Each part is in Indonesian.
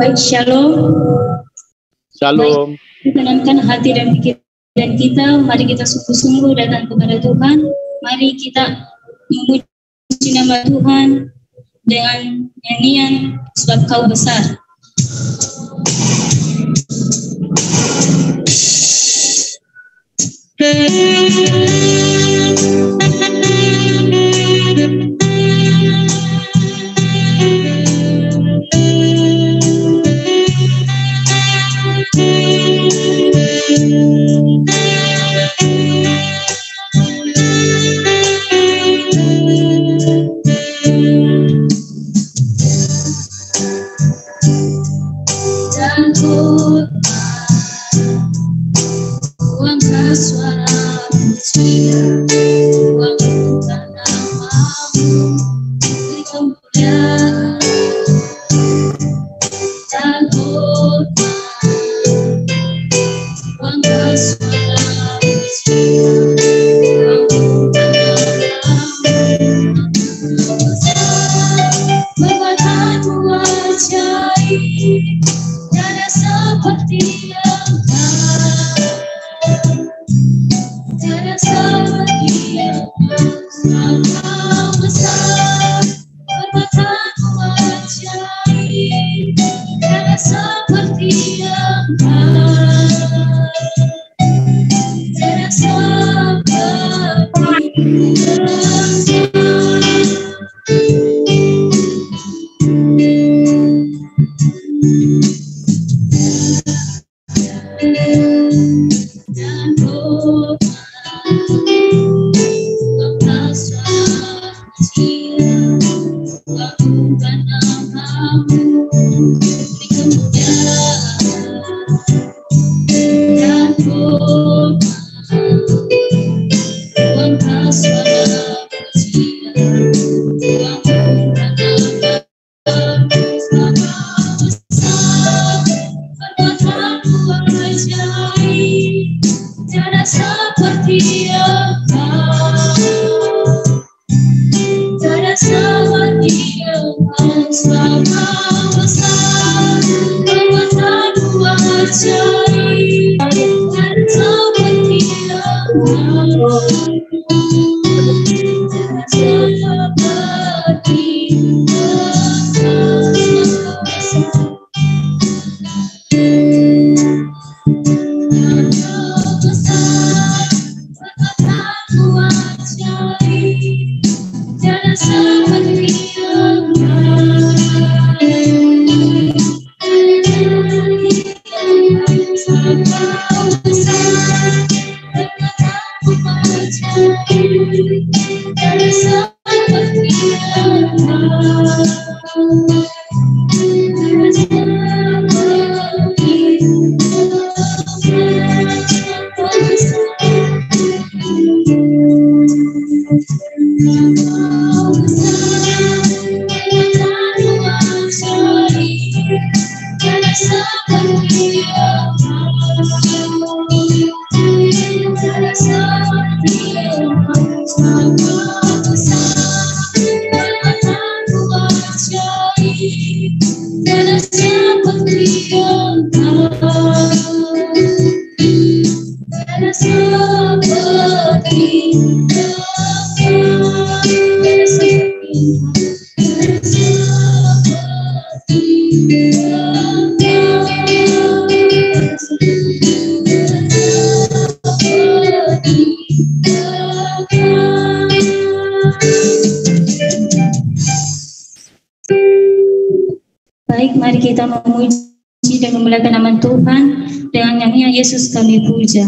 Baik, shalom. Shalom. Baik, tenangkan hati dan pikiran kita. Mari kita sungguh-sungguh datang kepada Tuhan. Mari kita memuji nama Tuhan dengan nyanyian sebab Kau besar. Baik, mari kita memuji dan memuliakan nama Tuhan dengan nyanyian Yesus kami puja.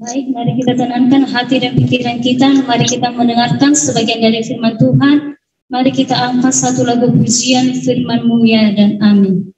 Baik, mari kita tenangkan hati dan pikiran kita. Mari kita mendengarkan sebagian dari firman Tuhan. Mari kita angkat satu lagu pujian firman-Mu ya dan amin.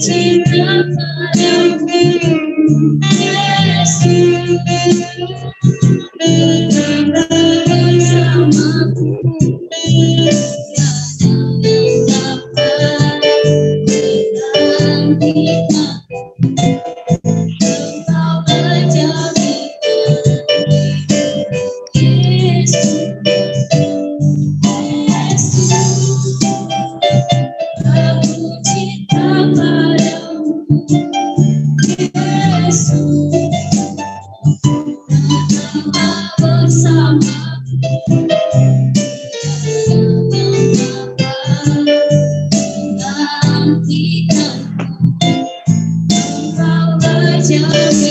cinta padamu, Yesus, bersamaku, tiada yang dapat menggantikan. Engkau berjaminan, Yesus, Yesus, aku cinta padamu, Yesus, tetaplah bersamaku, tiada yang dapat menggantikanmu. Engkau berjaminan,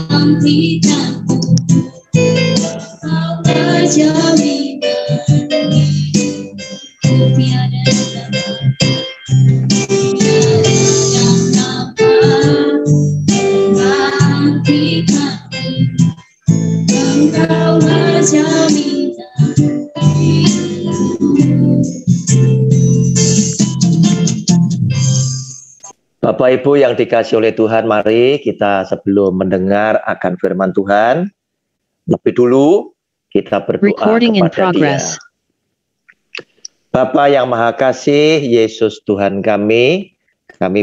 gantikanmu. Engkau berjaminan, tiada yang dapat menggantikanmu. Engkau berjaminan. Bapak Ibu yang dikasihi oleh Tuhan, mari kita sebelum mendengar akan firman Tuhan, lebih dulu kita berdoa kepada Dia. Bapa yang Maha Kasih, Yesus Tuhan kami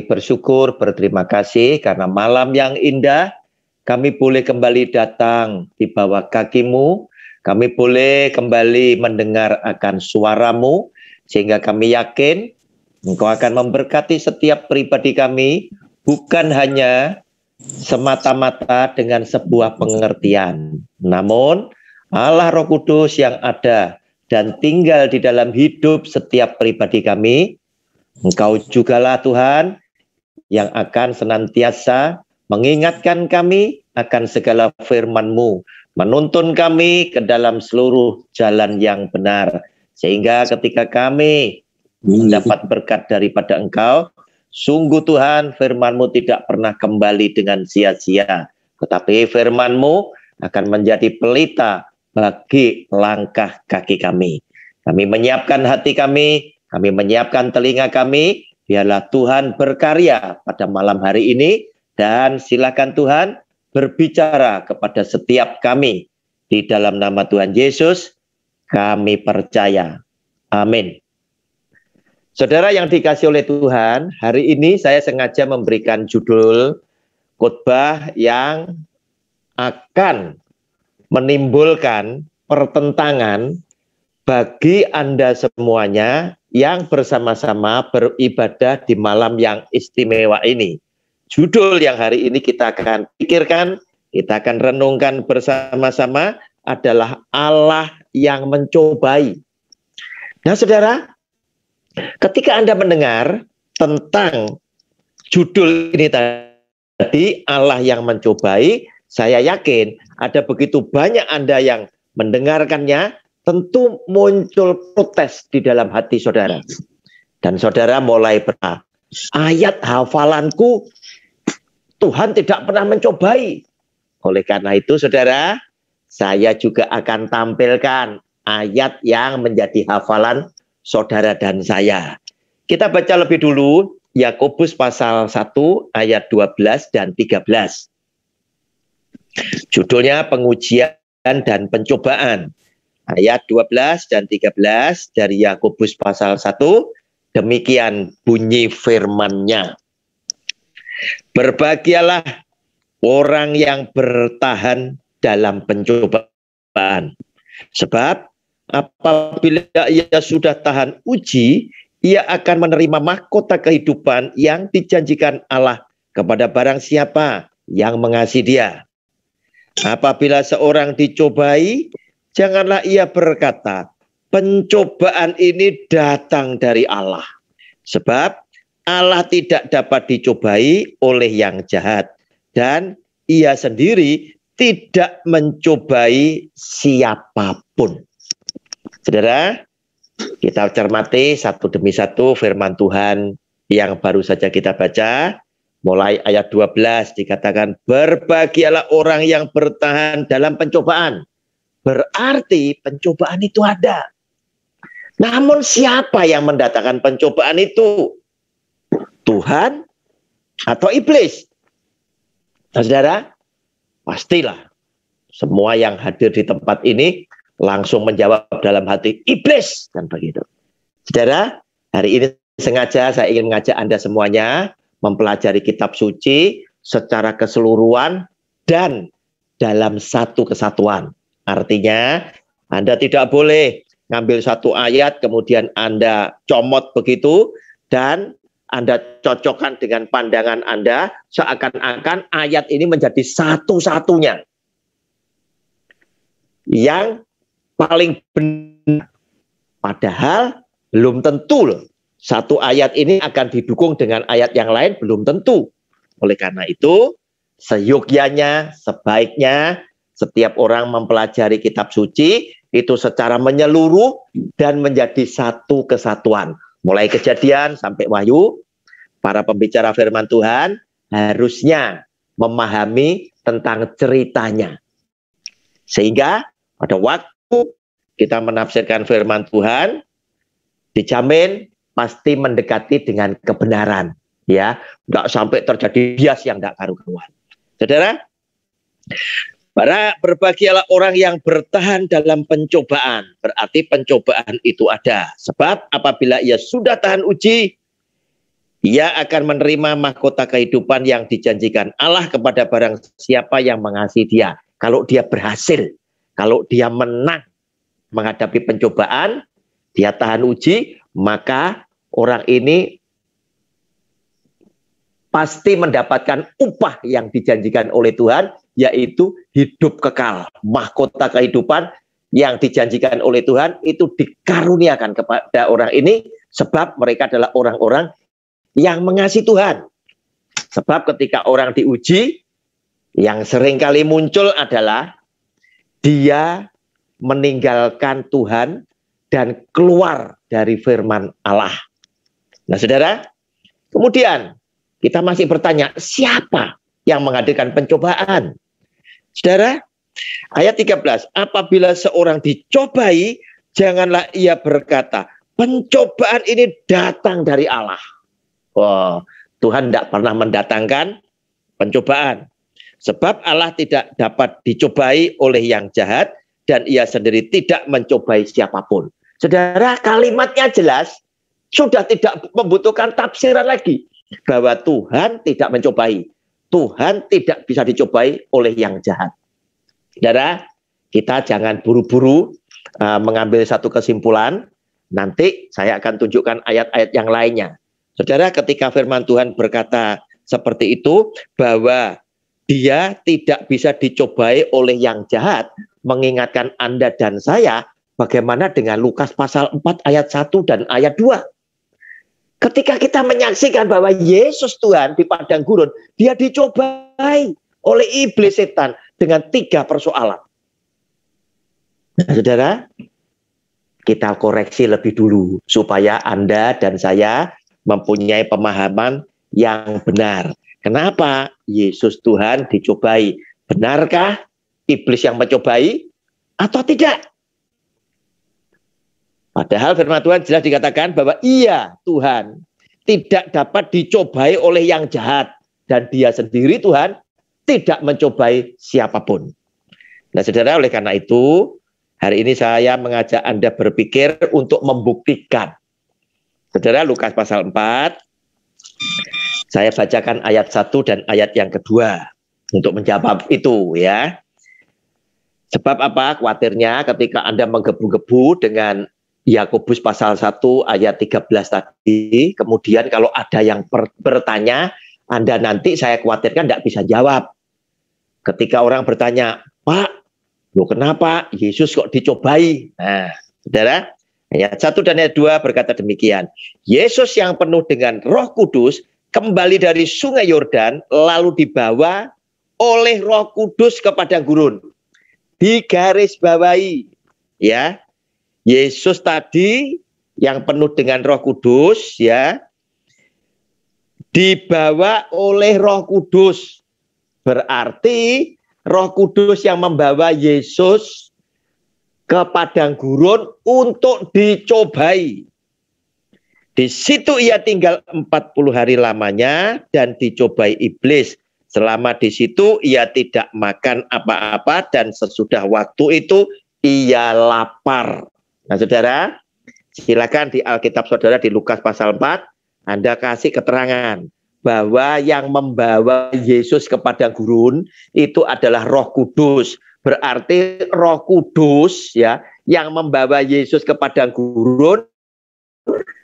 bersyukur, berterima kasih karena malam yang indah, kami boleh kembali datang di bawah kaki-Mu, kami boleh kembali mendengar akan suara-Mu, sehingga kami yakin Engkau akan memberkati setiap pribadi kami, bukan hanya semata-mata dengan sebuah pengertian. Namun, Allah Roh Kudus yang ada dan tinggal di dalam hidup setiap pribadi kami, Engkau jugalah Tuhan yang akan senantiasa mengingatkan kami akan segala firman-Mu, menuntun kami ke dalam seluruh jalan yang benar. Sehingga ketika kami mendapat berkat daripada Engkau, sungguh Tuhan firman-Mu tidak pernah kembali dengan sia-sia, tetapi firman-Mu akan menjadi pelita bagi langkah kaki kami. Kami menyiapkan hati kami menyiapkan telinga kami, biarlah Tuhan berkarya pada malam hari ini, dan silakan Tuhan berbicara kepada setiap kami. Di dalam nama Tuhan Yesus, kami percaya. Amin. Saudara yang dikasihi oleh Tuhan, hari ini saya sengaja memberikan judul khotbah yang akan menimbulkan pertentangan bagi Anda semuanya yang bersama-sama beribadah di malam yang istimewa ini. Judul yang hari ini kita akan pikirkan, kita akan renungkan bersama-sama adalah Allah yang mencobai. Nah, saudara, ketika Anda mendengar tentang judul ini tadi, Allah yang mencobai, saya yakin ada begitu banyak Anda yang mendengarkannya, tentu muncul protes di dalam hati saudara. Dan saudara mulai berkata, ayat hafalanku, Tuhan tidak pernah mencobai. Oleh karena itu saudara, saya juga akan tampilkan ayat yang menjadi hafalan saudara dan saya. Kita baca lebih dulu Yakobus pasal 1 ayat 12 dan 13. Judulnya pengujian dan pencobaan. Ayat 12 dan 13 dari Yakobus pasal 1, demikian bunyi firman-Nya. Berbahagialah orang yang bertahan dalam pencobaan. Sebab apabila ia sudah tahan uji, ia akan menerima mahkota kehidupan yang dijanjikan Allah kepada barang siapa yang mengasihi Dia. Apabila seorang dicobai, janganlah ia berkata, pencobaan ini datang dari Allah. Sebab Allah tidak dapat dicobai oleh yang jahat, dan ia sendiri tidak mencobai siapapun. Saudara, kita cermati satu demi satu firman Tuhan yang baru saja kita baca. Mulai ayat 12 dikatakan, berbahagialah orang yang bertahan dalam pencobaan. Berarti pencobaan itu ada. Namun siapa yang mendatangkan pencobaan itu? Tuhan atau iblis? Nah, saudara, pastilah semua yang hadir di tempat ini langsung menjawab dalam hati, iblis, kan begitu. Saudara, hari ini sengaja saya ingin mengajak Anda semuanya mempelajari kitab suci secara keseluruhan dan dalam satu kesatuan. Artinya, Anda tidak boleh ngambil satu ayat, kemudian Anda comot begitu, dan Anda cocokkan dengan pandangan Anda, seakan-akan ayat ini menjadi satu-satunya yang paling benar. Padahal belum tentu loh. Satu ayat ini akan didukung dengan ayat yang lain, belum tentu. Oleh karena itu, seyogyanya, sebaiknya setiap orang mempelajari kitab suci itu secara menyeluruh dan menjadi satu kesatuan. Mulai Kejadian sampai Wahyu, para pembicara firman Tuhan harusnya memahami tentang ceritanya. Sehingga pada waktu kita menafsirkan firman Tuhan, dijamin pasti mendekati dengan kebenaran, ya, nggak sampai terjadi bias yang nggak karu-karuan. Saudara, berbahagialah orang yang bertahan dalam pencobaan. Berarti pencobaan itu ada. Sebab apabila ia sudah tahan uji, ia akan menerima mahkota kehidupan yang dijanjikan Allah kepada barang siapa yang mengasihi Dia. Kalau dia berhasil, kalau dia menang menghadapi pencobaan, dia tahan uji, maka orang ini pasti mendapatkan upah yang dijanjikan oleh Tuhan, yaitu hidup kekal. Mahkota kehidupan yang dijanjikan oleh Tuhan itu dikaruniakan kepada orang ini, sebab mereka adalah orang-orang yang mengasihi Tuhan. Sebab ketika orang diuji, yang seringkali muncul adalah dia meninggalkan Tuhan dan keluar dari firman Allah. Nah, saudara, kemudian kita masih bertanya, siapa yang menghadirkan pencobaan? Saudara, ayat 13, apabila seorang dicobai, janganlah ia berkata, pencobaan ini datang dari Allah. Wah, Tuhan tidak pernah mendatangkan pencobaan. Sebab Allah tidak dapat dicobai oleh yang jahat, dan ia sendiri tidak mencobai siapapun. Saudara, kalimatnya jelas, sudah tidak membutuhkan tafsiran lagi. Bahwa Tuhan tidak mencobai. Tuhan tidak bisa dicobai oleh yang jahat. Saudara, kita jangan buru-buru mengambil satu kesimpulan. Nanti saya akan tunjukkan ayat-ayat yang lainnya. Saudara, ketika firman Tuhan berkata seperti itu, bahwa dia tidak bisa dicobai oleh yang jahat, mengingatkan Anda dan saya, bagaimana dengan Lukas pasal 4 ayat 1 dan ayat 2. Ketika kita menyaksikan bahwa Yesus Tuhan di padang gurun, dia dicobai oleh iblis setan dengan 3 persoalan. Nah, saudara, kita koreksi lebih dulu supaya Anda dan saya mempunyai pemahaman yang benar. Kenapa Yesus Tuhan dicobai? Benarkah iblis yang mencobai atau tidak? Padahal firman Tuhan jelas dikatakan bahwa iya, Tuhan tidak dapat dicobai oleh yang jahat. Dan dia sendiri, Tuhan, tidak mencobai siapapun. Nah, saudara, oleh karena itu, hari ini saya mengajak Anda berpikir untuk membuktikan. Saudara, Lukas pasal 4, saya bacakan ayat 1 dan ayat yang kedua untuk menjawab itu, ya. Sebab apa? Khawatirnya ketika Anda menggebu-gebu dengan Yakobus pasal 1 ayat 13 tadi, kemudian kalau ada yang bertanya, Anda nanti saya khawatirkan tidak bisa jawab. Ketika orang bertanya, Pak, loh kenapa Yesus kok dicobai? Nah, saudara, ayat 1 dan ayat 2 berkata demikian. Yesus yang penuh dengan Roh Kudus kembali dari sungai Yordan, lalu dibawa oleh Roh Kudus ke padang gurun. Digarisbawahi, ya. Yesus tadi yang penuh dengan Roh Kudus, ya, dibawa oleh Roh Kudus. Berarti Roh Kudus yang membawa Yesus ke padang gurun untuk dicobai. Di situ ia tinggal 40 hari lamanya dan dicobai iblis. Selama di situ ia tidak makan apa-apa dan sesudah waktu itu ia lapar. Nah, saudara, silakan di Alkitab saudara di Lukas pasal 4, Anda kasih keterangan bahwa yang membawa Yesus ke padang gurun itu adalah Roh Kudus. Berarti Roh Kudus ya yang membawa Yesus ke padang gurun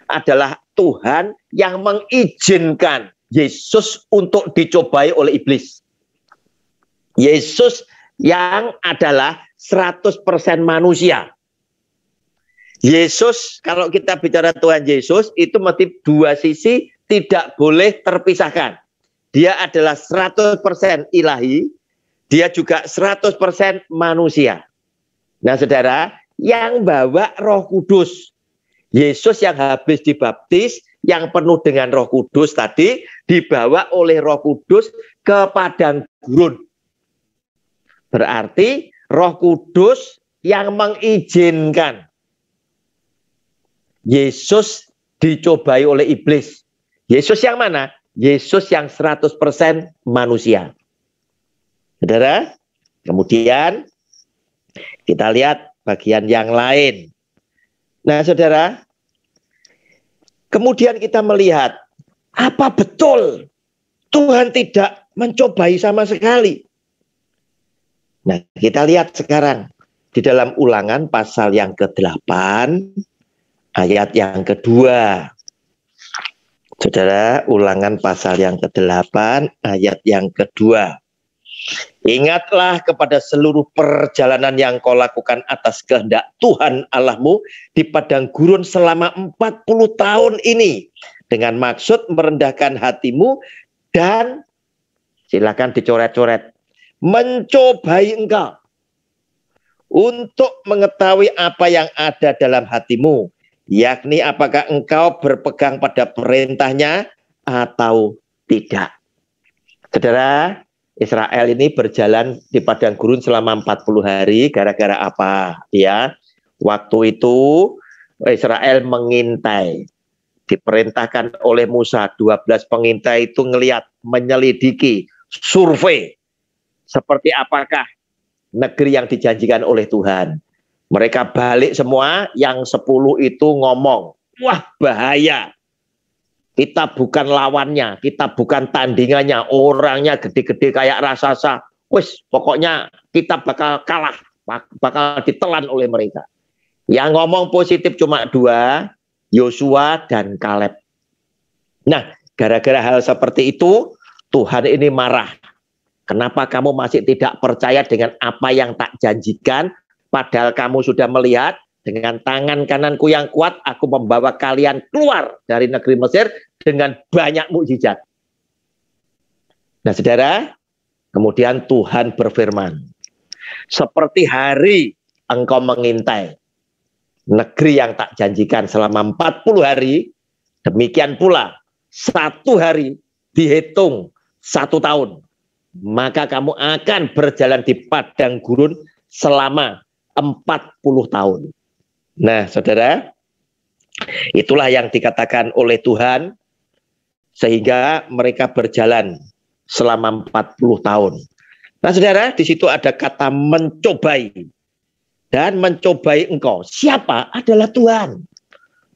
adalah Tuhan yang mengizinkan Yesus untuk dicobai oleh iblis. Yesus yang adalah 100% manusia. Yesus, kalau kita bicara Tuhan Yesus, itu mesti dua sisi tidak boleh terpisahkan. Dia adalah 100% ilahi, dia juga 100% manusia. Nah, saudara, yang bawa Roh Kudus, Yesus yang habis dibaptis, yang penuh dengan Roh Kudus tadi, dibawa oleh Roh Kudus ke padang gurun. Berarti Roh Kudus yang mengizinkan Yesus dicobai oleh iblis. Yesus yang mana? Yesus yang 100% manusia. Saudara, kemudian kita lihat bagian yang lain. Nah, saudara, kemudian kita melihat apa betul Tuhan tidak mencobai sama sekali. Nah, kita lihat sekarang di dalam Ulangan pasal yang ke-8 ayat yang kedua. Saudara, Ulangan pasal yang ke-8 ayat yang kedua. Ingatlah kepada seluruh perjalanan yang kau lakukan atas kehendak Tuhan Allahmu di padang gurun selama 40 tahun ini, dengan maksud merendahkan hatimu dan, silakan dicoret-coret, mencobai engkau untuk mengetahui apa yang ada dalam hatimu, yakni apakah engkau berpegang pada perintahnya atau tidak. Saudara, Israel ini berjalan di padang gurun selama 40 hari gara-gara apa? Ya, waktu itu Israel mengintai. Diperintahkan oleh Musa, 12 pengintai itu ngelihat, menyelidiki, survei seperti apakah negeri yang dijanjikan oleh Tuhan. Mereka balik semua, yang 10 itu ngomong, wah bahaya. Kita bukan lawannya, kita bukan tandingannya, orangnya gede-gede kayak raksasa. Wis, pokoknya kita bakal kalah, bakal ditelan oleh mereka. Yang ngomong positif cuma 2, Yosua dan Kaleb. Nah, gara-gara hal seperti itu, Tuhan ini marah. Kenapa kamu masih tidak percaya dengan apa yang tak janjikan? Padahal kamu sudah melihat dengan tangan kananku yang kuat, aku membawa kalian keluar dari negeri Mesir dengan banyak mukjizat. Nah, saudara, kemudian Tuhan berfirman, seperti hari engkau mengintai negeri yang tak janjikan selama 40 hari, demikian pula 1 hari dihitung 1 tahun. Maka kamu akan berjalan di padang gurun selama 40 tahun. Nah, saudara, itulah yang dikatakan oleh Tuhan, sehingga mereka berjalan selama 40 tahun. Nah, saudara, di situ ada kata mencobai. Dan mencobai engkau. Siapa? Adalah Tuhan.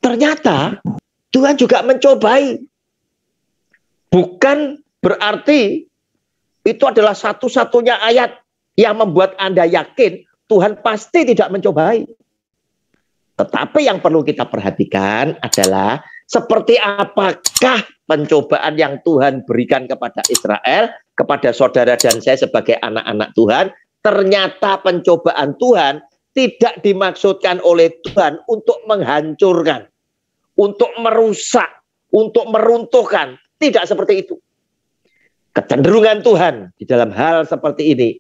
Ternyata Tuhan juga mencobai. Bukan berarti itu adalah satu-satunya ayat yang membuat Anda yakin Tuhan pasti tidak mencobai. Tetapi yang perlu kita perhatikan adalah seperti apakah pencobaan yang Tuhan berikan kepada Israel, kepada saudara dan saya sebagai anak-anak Tuhan. Ternyata pencobaan Tuhan tidak dimaksudkan oleh Tuhan untuk menghancurkan, untuk merusak, untuk meruntuhkan. Tidak seperti itu. Kecenderungan Tuhan di dalam hal seperti ini,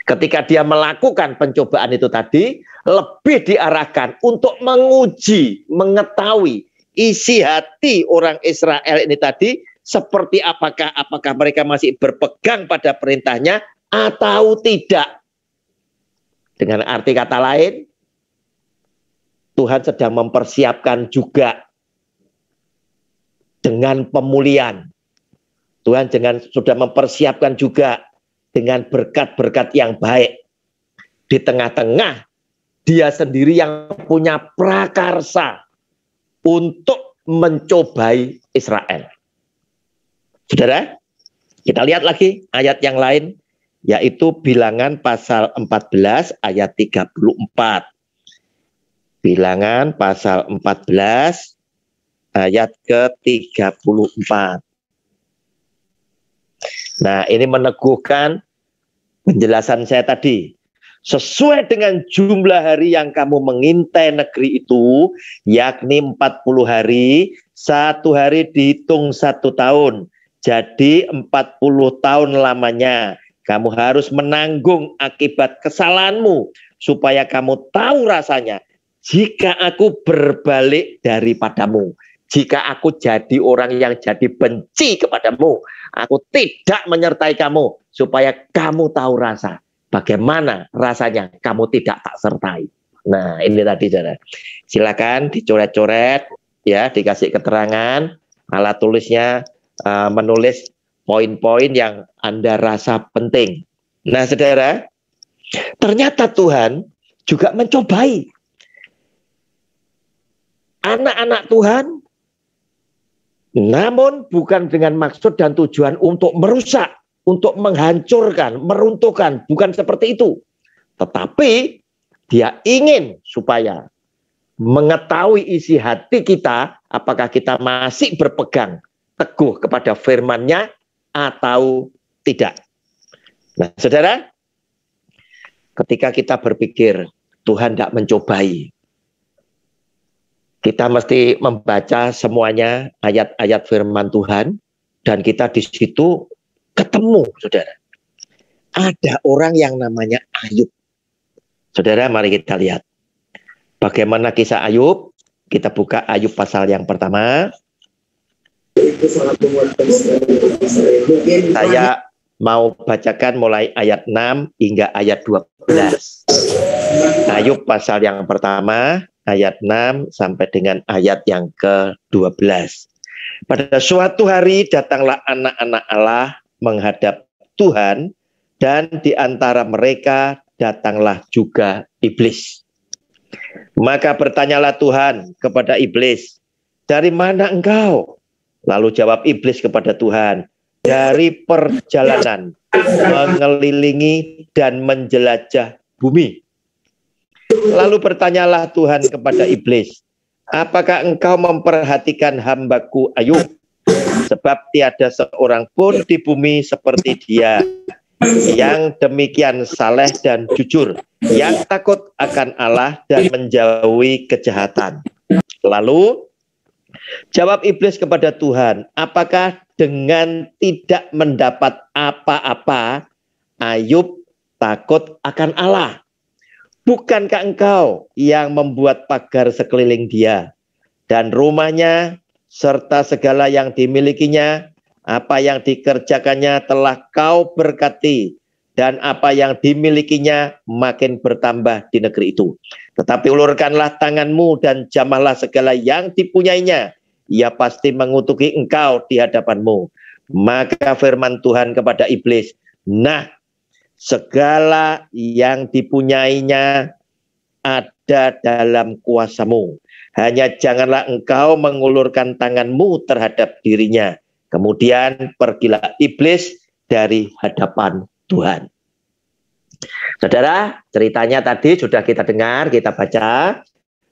ketika dia melakukan pencobaan itu tadi, lebih diarahkan untuk menguji, mengetahui isi hati orang Israel ini tadi seperti apakah mereka masih berpegang pada perintahnya atau tidak. Dengan arti kata lain, Tuhan sedang mempersiapkan juga dengan pemulihan. Tuhan sudah mempersiapkan juga dengan berkat-berkat yang baik. Di tengah-tengah, dia sendiri yang punya prakarsa untuk mencobai Israel. Saudara, kita lihat lagi ayat yang lain, yaitu Bilangan pasal 14 ayat 34. Bilangan pasal 14 ayat ke-34. Nah, ini meneguhkan penjelasan saya tadi. Sesuai dengan jumlah hari yang kamu mengintai negeri itu, yakni 40 hari, 1 hari dihitung 1 tahun. Jadi 40 tahun lamanya. Kamu harus menanggung akibat kesalahanmu, supaya kamu tahu rasanya. Jika aku berbalik daripadamu, jika aku jadi orang yang jadi benci kepadamu, aku tidak menyertai kamu, supaya kamu tahu rasa. Bagaimana rasanya kamu tidak tak sertai. Nah, ini tadi, saudara. Silakan dicoret-coret, ya, dikasih keterangan, alat tulisnya menulis poin-poin yang Anda rasa penting. Nah, saudara, ternyata Tuhan juga mencobai anak-anak Tuhan, namun bukan dengan maksud dan tujuan untuk merusak, untuk menghancurkan, meruntuhkan, bukan seperti itu. Tetapi dia ingin supaya mengetahui isi hati kita, apakah kita masih berpegang teguh kepada firman-Nya atau tidak. Nah, saudara, ketika kita berpikir Tuhan tidak mencobai, kita mesti membaca semuanya ayat-ayat firman Tuhan, dan kita di situ ketemu, saudara. Ada orang yang namanya Ayub. Saudara, mari kita lihat bagaimana kisah Ayub. Kita buka Ayub pasal yang pertama. Saya mau bacakan mulai ayat 6 hingga ayat 12. Ayub pasal yang pertama, ayat 6 sampai dengan ayat yang ke-12. Pada suatu hari datanglah anak-anak Allah menghadap Tuhan, dan di antara mereka datanglah juga iblis. Maka bertanyalah Tuhan kepada iblis, "Dari mana engkau?" Lalu jawab iblis kepada Tuhan, "Dari perjalanan mengelilingi dan menjelajah bumi." Lalu bertanyalah Tuhan kepada iblis, "Apakah engkau memperhatikan hambaku Ayub? Sebab tiada seorang pun di bumi seperti dia, yang demikian saleh dan jujur, yang takut akan Allah dan menjauhi kejahatan." Lalu jawab iblis kepada Tuhan, "Apakah dengan tidak mendapat apa-apa Ayub takut akan Allah? Bukankah engkau yang membuat pagar sekeliling dia, dan rumahnya serta segala yang dimilikinya? Apa yang dikerjakannya telah kau berkati, dan apa yang dimilikinya makin bertambah di negeri itu. Tetapi ulurkanlah tanganmu dan jamahlah segala yang dipunyainya. Ia pasti mengutuki engkau di hadapanmu." Maka firman Tuhan kepada iblis, "Nah, segala yang dipunyainya ada dalam kuasamu. Hanya janganlah engkau mengulurkan tanganmu terhadap dirinya." Kemudian pergilah iblis dari hadapan Tuhan. Saudara, ceritanya tadi sudah kita dengar, kita baca,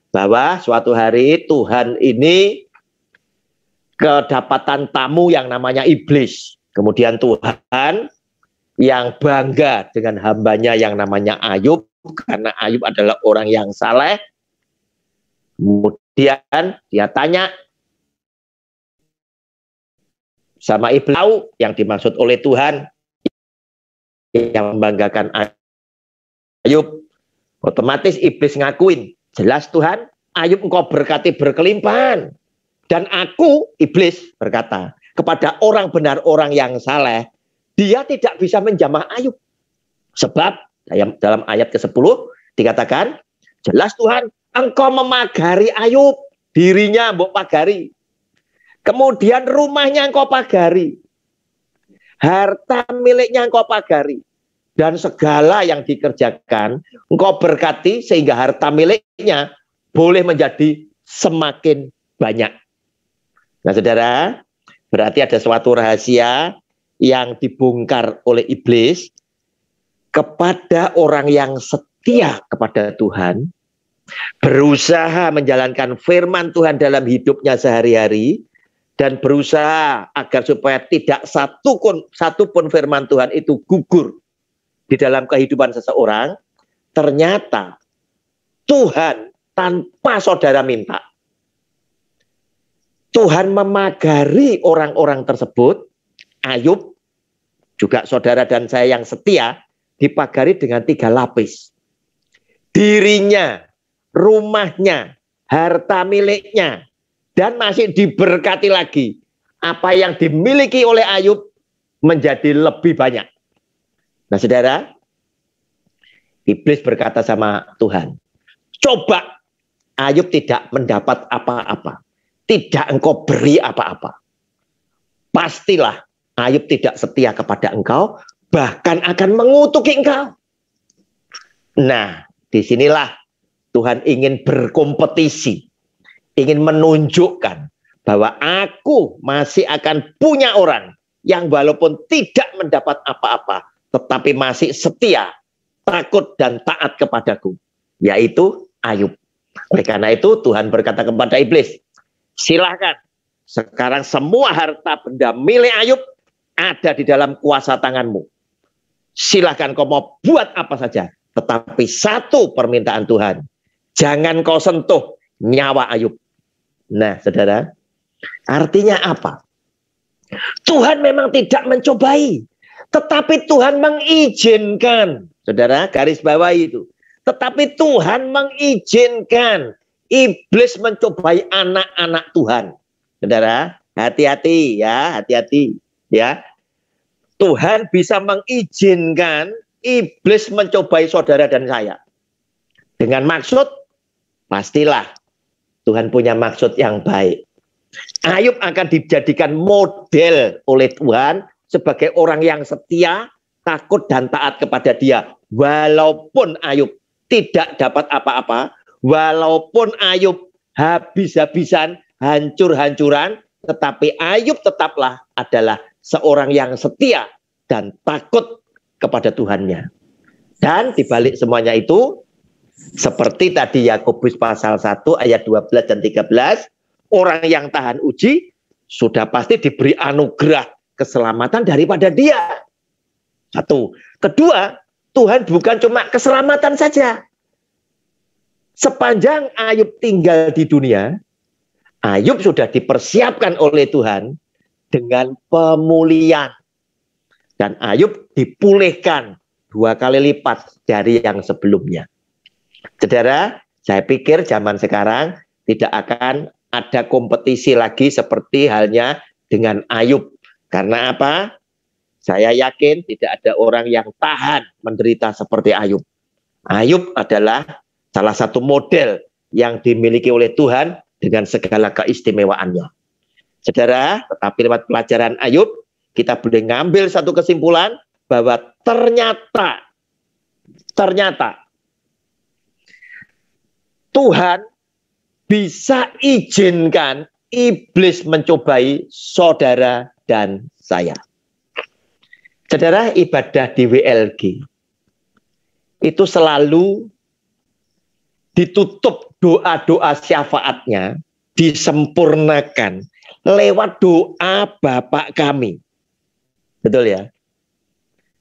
bahwa suatu hari Tuhan ini kedapatan tamu yang namanya iblis. Kemudian Tuhan yang bangga dengan hambanya yang namanya Ayub, karena Ayub adalah orang yang saleh. Kemudian dia tanya sama iblis, tahu yang dimaksud oleh Tuhan yang membanggakan Ayub. Otomatis iblis ngakuin, "Jelas Tuhan, Ayub engkau berkati berkelimpahan. Dan aku," iblis berkata, kepada orang benar, orang yang saleh, dia tidak bisa menjamah Ayub. Sebab dalam ayat ke-10 dikatakan, jelas Tuhan, engkau memagari Ayub, dirinya mbok pagari. Kemudian rumahnya engkau pagari. Harta miliknya engkau pagari. Dan segala yang dikerjakan engkau berkati sehingga harta miliknya boleh menjadi semakin banyak. Nah saudara, berarti ada suatu rahasia yang dibongkar oleh iblis kepada orang yang setia kepada Tuhan, berusaha menjalankan firman Tuhan dalam hidupnya sehari-hari, dan berusaha agar supaya tidak satu pun firman Tuhan itu gugur di dalam kehidupan seseorang. Ternyata Tuhan tanpa saudara minta, Tuhan memagari orang-orang tersebut. Ayub, juga saudara dan saya yang setia, dipagari dengan 3 lapis. Dirinya, rumahnya, harta miliknya, dan masih diberkati lagi. Apa yang dimiliki oleh Ayub menjadi lebih banyak. Nah saudara, iblis berkata sama Tuhan, coba Ayub tidak mendapat apa-apa, tidak engkau beri apa-apa, pastilah Ayub tidak setia kepada engkau, bahkan akan mengutuki engkau. Nah, disinilah Tuhan ingin berkompetisi, ingin menunjukkan bahwa aku masih akan punya orang yang walaupun tidak mendapat apa-apa, tetapi masih setia, takut dan taat kepadaku, yaitu Ayub. Oleh karena itu Tuhan berkata kepada iblis, silahkan, sekarang semua harta benda milik Ayub ada di dalam kuasa tanganmu. Silahkan kau mau buat apa saja, tetapi satu permintaan Tuhan, jangan kau sentuh nyawa Ayub. Nah saudara, artinya apa? Tuhan memang tidak mencobai, tetapi Tuhan mengizinkan. Saudara, garis bawah itu. Tetapi Tuhan mengizinkan iblis mencobai anak-anak Tuhan. Saudara, hati-hati ya, hati-hati ya. Tuhan bisa mengizinkan iblis mencobai saudara dan saya. Dengan maksud, pastilah Tuhan punya maksud yang baik. Ayub akan dijadikan model oleh Tuhan sebagai orang yang setia, takut dan taat kepada Dia. Walaupun Ayub tidak dapat apa-apa, walaupun Ayub habis-habisan, hancur-hancuran, tetapi Ayub tetaplah adalah seorang yang setia dan takut kepada Tuhannya. Dan dibalik semuanya itu, seperti tadi Yakobus pasal 1 ayat 12 dan 13, orang yang tahan uji sudah pasti diberi anugerah keselamatan daripada Dia. Satu. Kedua, Tuhan bukan cuma keselamatan saja. Sepanjang Ayub tinggal di dunia, Ayub sudah dipersiapkan oleh Tuhan dengan pemulihan. Dan Ayub dipulihkan 2 kali lipat dari yang sebelumnya. Saudara, saya pikir zaman sekarang tidak akan ada kompetisi lagi seperti halnya dengan Ayub. Karena apa? Saya yakin tidak ada orang yang tahan menderita seperti Ayub. Ayub adalah salah satu model yang dimiliki oleh Tuhan dengan segala keistimewaannya. Saudara, tetapi lewat pelajaran Ayub, kita boleh ngambil satu kesimpulan bahwa ternyata Tuhan bisa izinkan iblis mencobai saudara dan saya. Saudara, ibadah di WLG itu selalu ditutup doa-doa syafaatnya, disempurnakan lewat doa Bapa kami. Betul ya?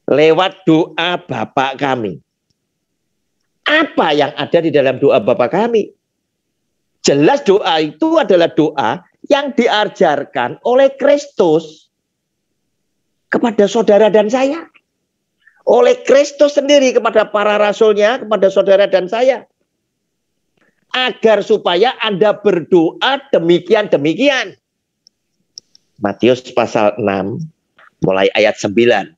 Lewat doa Bapa kami. Apa yang ada di dalam doa Bapa kami? Jelas doa itu adalah doa yang diajarkan oleh Kristus kepada saudara dan saya. Oleh Kristus sendiri kepada para rasulnya, kepada saudara dan saya. Agar supaya Anda berdoa demikian-demikian. Matius pasal 6, mulai ayat 9.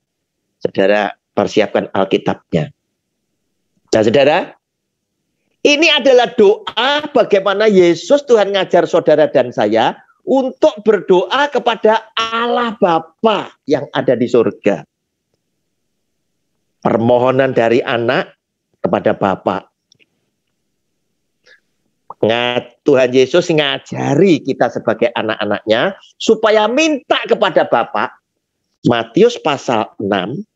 Saudara persiapkan Alkitabnya. Nah saudara, ini adalah doa bagaimana Yesus Tuhan ngajar saudara dan saya untuk berdoa kepada Allah Bapa yang ada di surga. Permohonan dari anak kepada Bapa. Tuhan Yesus ngajari kita sebagai anak-anaknya supaya minta kepada Bapa. Matius pasal 6.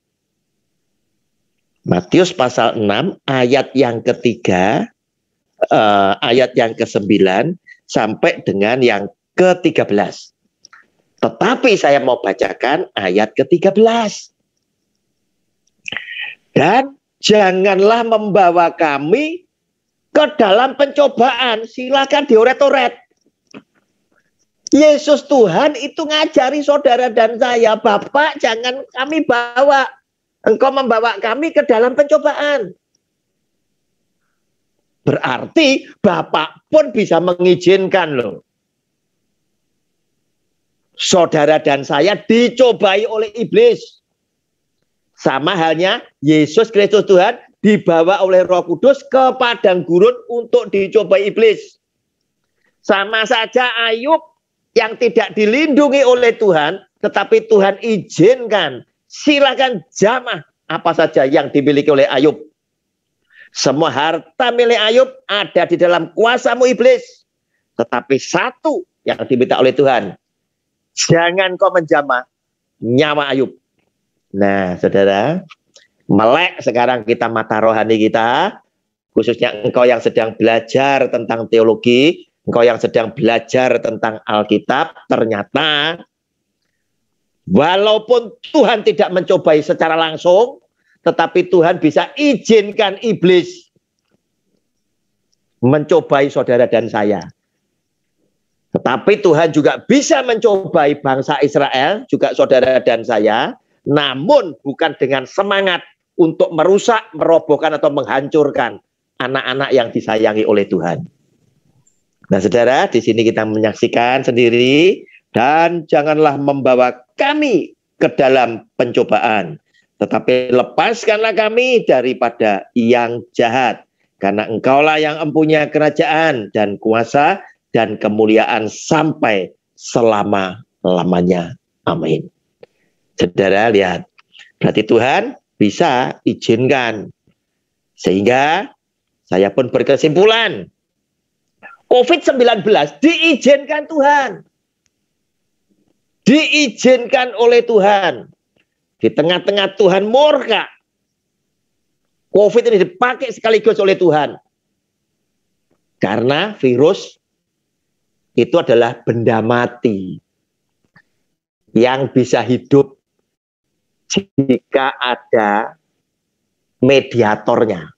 Matius pasal 6 ayat yang ketiga, ayat yang ke-9 sampai dengan yang ke-13. Tetapi saya mau bacakan ayat ke-13. Dan janganlah membawa kami ke dalam pencobaan. Silakan dioret-oret. Yesus Tuhan itu ngajari saudara dan saya, Bapak jangan kami bawa. Engkau membawa kami ke dalam pencobaan. Berarti Bapak pun bisa mengizinkan loh. Saudara dan saya dicobai oleh iblis. Sama halnya Yesus Kristus Tuhan dibawa oleh Roh Kudus ke padang gurun untuk dicobai iblis. Sama saja Ayub yang tidak dilindungi oleh Tuhan, tetapi Tuhan izinkan. Silakan jamah apa saja yang dimiliki oleh Ayub. Semua harta milik Ayub ada di dalam kuasamu iblis. Tetapi satu yang diminta oleh Tuhan, jangan kau menjamah nyawa Ayub. Nah, saudara, melek sekarang kita mata rohani kita, khususnya engkau yang sedang belajar tentang teologi, engkau yang sedang belajar tentang Alkitab, ternyata walaupun Tuhan tidak mencobai secara langsung, tetapi Tuhan bisa izinkan iblis mencobai saudara dan saya. Tetapi Tuhan juga bisa mencobai bangsa Israel, juga saudara dan saya, namun bukan dengan semangat untuk merusak, merobohkan atau menghancurkan anak-anak yang disayangi oleh Tuhan. Nah, saudara, di sini kita menyaksikan sendiri, dan janganlah membawa kami ke dalam pencobaan, tetapi lepaskanlah kami daripada yang jahat, karena engkaulah yang empunya kerajaan dan kuasa dan kemuliaan sampai selama-lamanya. Amin. Saudara lihat, berarti Tuhan bisa izinkan. Sehingga saya pun berkesimpulan, COVID-19 diizinkan Tuhan. Diizinkan oleh Tuhan. Di tengah-tengah Tuhan murka, COVID ini dipakai sekaligus oleh Tuhan. Karena virus itu adalah benda mati yang bisa hidup jika ada mediatornya,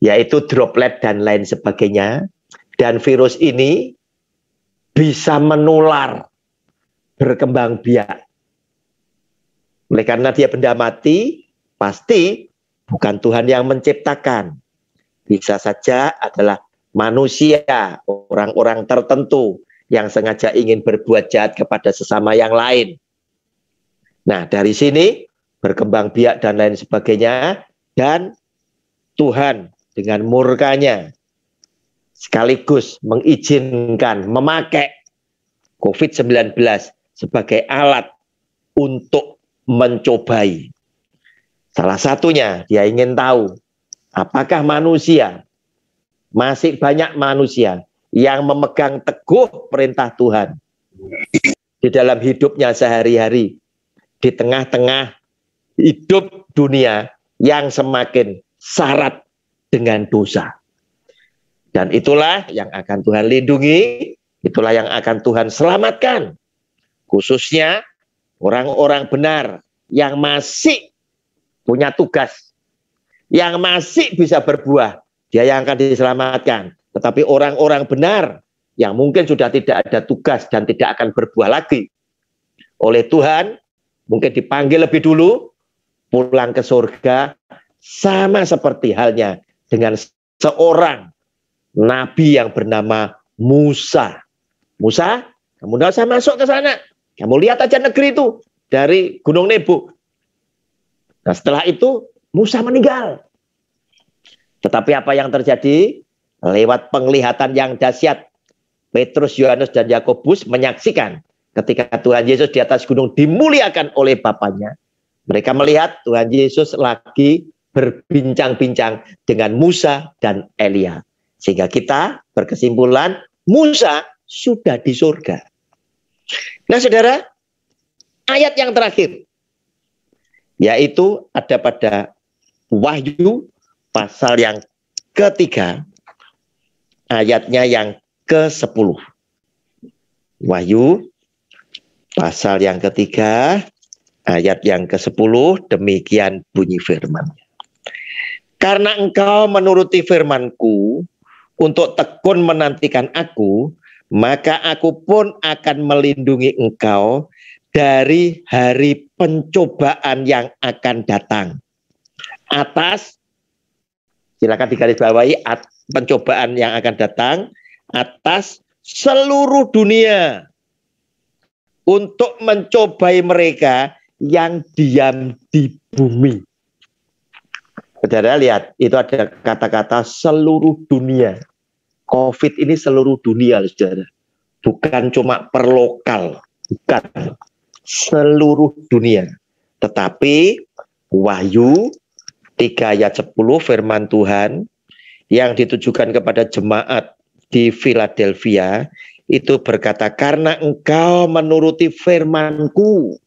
yaitu droplet dan lain sebagainya. Dan virus ini bisa menular, berkembang biak. Oleh karena dia benda mati, pasti bukan Tuhan yang menciptakan. Bisa saja adalah manusia, orang-orang tertentu yang sengaja ingin berbuat jahat kepada sesama yang lain. Nah, dari sini berkembang biak dan lain sebagainya, dan Tuhan dengan murkanya sekaligus mengizinkan memakai COVID-19 sebagai alat untuk mencobai. Salah satunya dia ingin tahu apakah manusia, masih banyak manusia yang memegang teguh perintah Tuhan di dalam hidupnya sehari-hari, di tengah-tengah hidup dunia yang semakin syarat dengan dosa. Dan itulah yang akan Tuhan lindungi, itulah yang akan Tuhan selamatkan. Khususnya orang-orang benar yang masih punya tugas, yang masih bisa berbuah, dia yang akan diselamatkan. Tetapi orang-orang benar yang mungkin sudah tidak ada tugas dan tidak akan berbuah lagi, oleh Tuhan mungkin dipanggil lebih dulu, pulang ke surga, sama seperti halnya dengan seorang nabi yang bernama Musa. Musa, Kamu tidak usah masuk ke sana. Kamu lihat aja negeri itu dari Gunung Nebo. Nah, setelah itu Musa meninggal. Tetapi apa yang terjadi? Lewat penglihatan yang dahsyat, Petrus, Yohanes, dan Yakobus menyaksikan ketika Tuhan Yesus di atas gunung dimuliakan oleh Bapanya. Mereka melihat Tuhan Yesus lagi berbincang-bincang dengan Musa dan Elia. Sehingga kita berkesimpulan Musa sudah di surga. Nah saudara, ayat yang terakhir, yaitu ada pada Wahyu pasal yang ketiga, ayatnya yang ke-10. Wahyu pasal yang ketiga, ayat yang ke-10, demikian bunyi firman. Karena engkau menuruti firman-Ku untuk tekun menantikan Aku, maka Aku pun akan melindungi engkau dari hari pencobaan yang akan datang. Atas, silakan digarisbawahi, pencobaan yang akan datang atas seluruh dunia untuk mencobai mereka yang diam di bumi. Saudara lihat, itu ada kata-kata seluruh dunia. COVID ini seluruh dunia, saudara. Bukan cuma per lokal, bukan. Seluruh dunia. Tetapi Wahyu 3 ayat 10 firman Tuhan yang ditujukan kepada jemaat di Philadelphia itu berkata, karena engkau menuruti firman-Ku.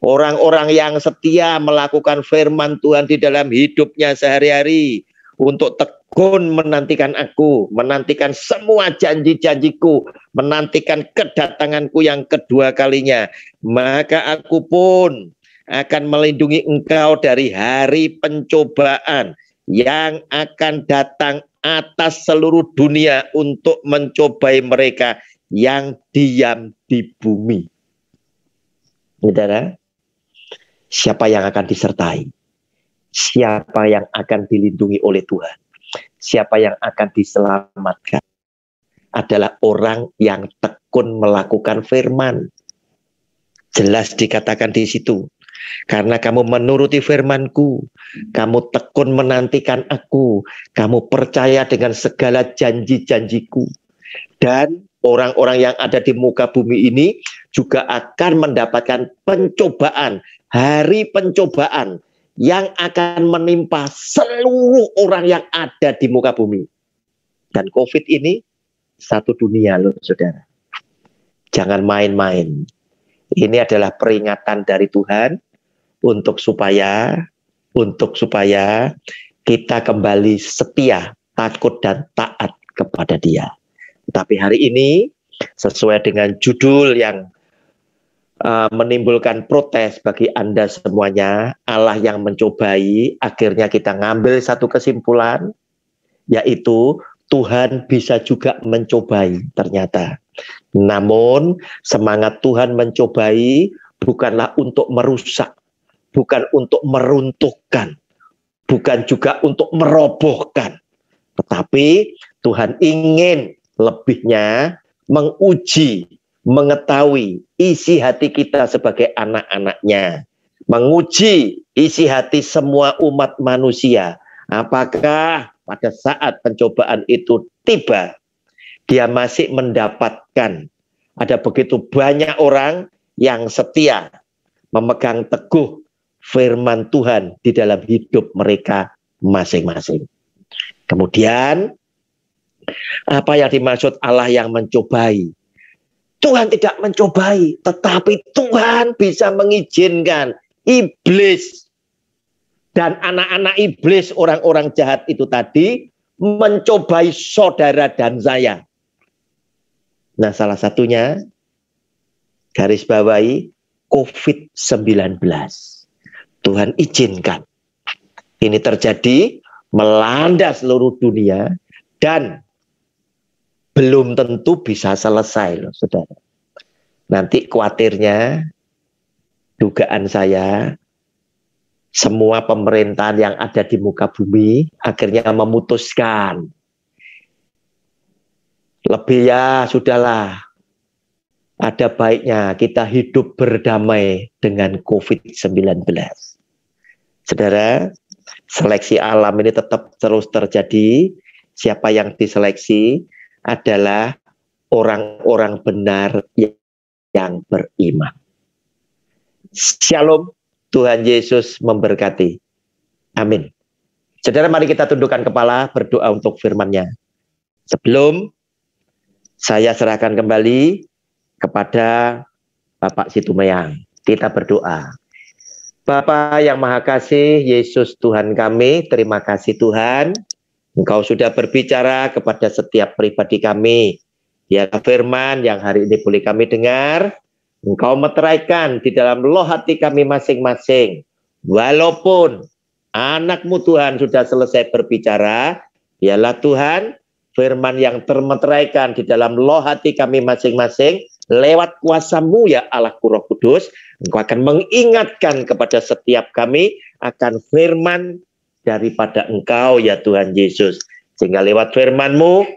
Orang-orang yang setia melakukan firman Tuhan di dalam hidupnya sehari-hari untuk tekun menantikan Aku, menantikan semua janji-janjiku, menantikan kedatanganku yang kedua kalinya, maka Aku pun akan melindungi engkau dari hari pencobaan yang akan datang atas seluruh dunia untuk mencobai mereka yang diam di bumi. Saudara, siapa yang akan disertai? Siapa yang akan dilindungi oleh Tuhan? Siapa yang akan diselamatkan? Adalah orang yang tekun melakukan firman. Jelas dikatakan di situ. Karena kamu menuruti firman-Ku, kamu tekun menantikan Aku, kamu percaya dengan segala janji-janjiku. Dan orang-orang yang ada di muka bumi ini juga akan mendapatkan pencobaan, hari pencobaan yang akan menimpa seluruh orang yang ada di muka bumi. Dan COVID ini satu dunia loh saudara. Jangan main-main. Ini adalah peringatan dari Tuhan untuk supaya kita kembali setia, takut dan taat kepada Dia. Tapi hari ini sesuai dengan judul yang menimbulkan protes bagi Anda semuanya, Allah yang mencobai, akhirnya kita ngambil satu kesimpulan, yaitu Tuhan bisa juga mencobai ternyata. Namun semangat Tuhan mencobai bukanlah untuk merusak, bukan untuk meruntuhkan, bukan juga untuk merobohkan. Tetapi Tuhan ingin lebihnya menguji, mengetahui isi hati kita sebagai anak-anaknya. Menguji isi hati semua umat manusia. Apakah pada saat pencobaan itu tiba, dia masih mendapatkan, ada begitu banyak orang yang setia memegang teguh firman Tuhan di dalam hidup mereka masing-masing. Kemudian, apa yang dimaksud Allah yang mencobai? Tuhan tidak mencobai, tetapi Tuhan bisa mengizinkan iblis dan anak-anak iblis, orang-orang jahat itu tadi, mencobai saudara dan saya. Nah, salah satunya, garis bawahi, COVID-19. Tuhan izinkan. Ini terjadi, melanda seluruh dunia, dan belum tentu bisa selesai loh, saudara. Nanti khawatirnya, dugaan saya, semua pemerintahan yang ada di muka bumi akhirnya memutuskan, lebih ya sudahlah, ada baiknya kita hidup berdamai dengan COVID-19. Saudara, seleksi alam ini tetap terus terjadi. Siapa yang diseleksi adalah orang-orang benar yang beriman. Shalom, Tuhan Yesus memberkati. Amin. Saudara, mari kita tundukkan kepala berdoa untuk firman-Nya. Sebelum saya serahkan kembali kepada Bapak Situmayang, kita berdoa. Bapa yang Maha Kasih, Yesus Tuhan kami, terima kasih Tuhan. Engkau sudah berbicara kepada setiap pribadi kami. Biarlah firman yang hari ini boleh kami dengar, Engkau meteraikan di dalam loh hati kami masing-masing. Walaupun anak-Mu Tuhan sudah selesai berbicara, biarlah Tuhan firman yang termeteraikan di dalam loh hati kami masing-masing, lewat kuasa-Mu ya Allah Roh Kudus, Engkau akan mengingatkan kepada setiap kami akan firman daripada Engkau ya Tuhan Yesus. Sehingga lewat firman-Mu,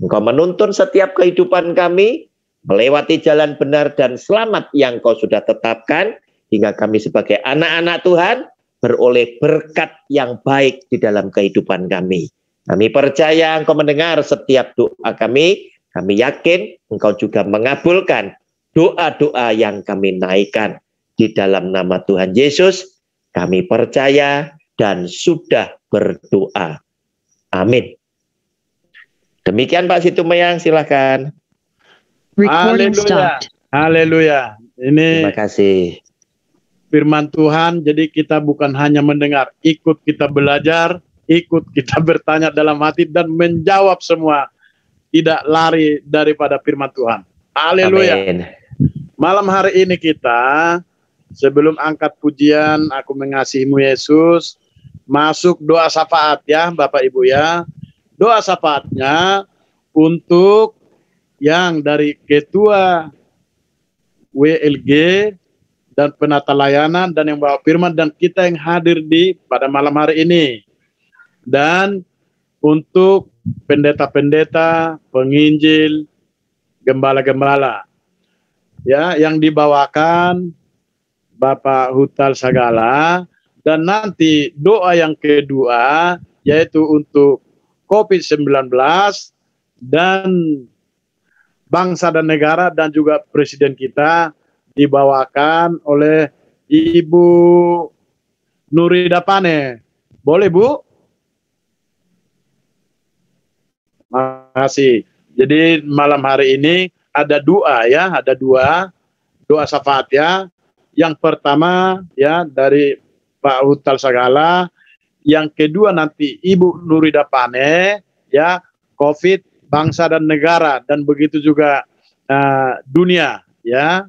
Engkau menuntun setiap kehidupan kami, melewati jalan benar dan selamat yang Engkau sudah tetapkan, hingga kami sebagai anak-anak Tuhan, beroleh berkat yang baik di dalam kehidupan kami. Kami percaya Engkau mendengar setiap doa kami yakin Engkau juga mengabulkan doa-doa yang kami naikkan. Di dalam nama Tuhan Yesus, kami percaya dan sudah berdoa. Amin. Demikian Pak Situmayang, silakan. Haleluya. Haleluya. Ini Terima kasih. firman Tuhan, jadi kita bukan hanya mendengar, ikut kita belajar, ikut kita bertanya dalam hati dan menjawab semua. Tidak lari daripada firman Tuhan. Haleluya. Amin. Malam hari ini kita, sebelum angkat pujian, aku mengasihimu Yesus, masuk doa syafaat ya Bapak Ibu ya. Doa syafaatnya untuk yang dari ketua WLG dan penata layanan dan yang bawa firman dan kita yang hadir di pada malam hari ini. Dan untuk pendeta-pendeta, penginjil, gembala-gembala ya yang dibawakan Bapak Hutal Sagala, dan nanti doa yang kedua yaitu untuk COVID-19 dan bangsa dan negara dan juga presiden kita dibawakan oleh Ibu Nurida Pane. Boleh Bu? Makasih. Jadi malam hari ini ada dua ya, ada doa syafaat ya. Yang pertama ya dari Pak Hutal Sagala, yang kedua nanti Ibu Nurida Pane ya, COVID, bangsa dan negara, dan begitu juga dunia ya,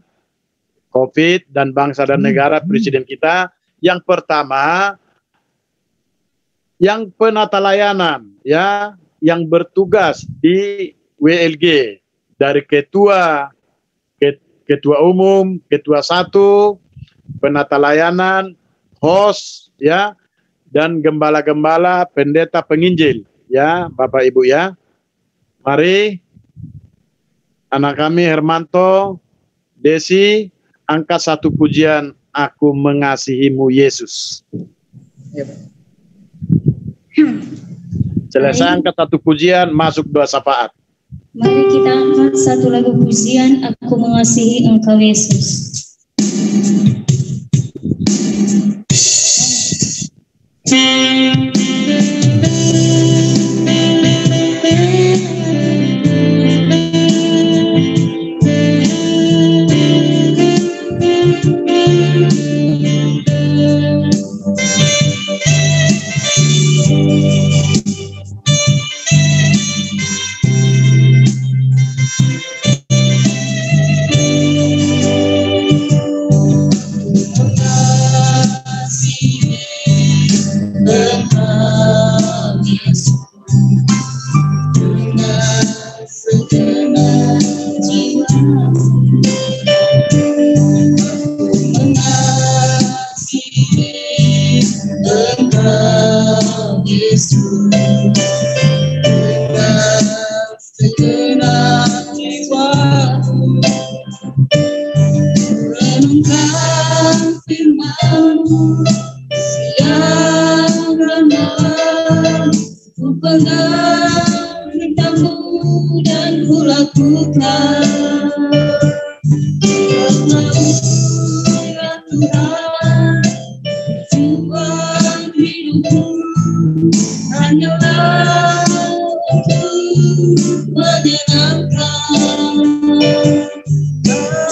COVID dan bangsa dan negara, presiden kita. Yang pertama yang penata layanan ya, yang bertugas di WLG dari ketua umum, ketua 1, penata layanan, host ya, dan gembala-gembala, pendeta, penginjil ya Bapak Ibu ya. Mari anak kami Hermanto, Desi, angkat satu pujian, Aku Mengasihimu Yesus. Selesai angkat satu pujian, masuk doa syafaat. Mari kita angkat satu lagu pujian, Aku Mengasihi Engkau Yesus. Ku pegang perintahmu dan ku lakukan. Karena ya Tuhan, Tuhan hidupku hanyalah untuk menyenangkan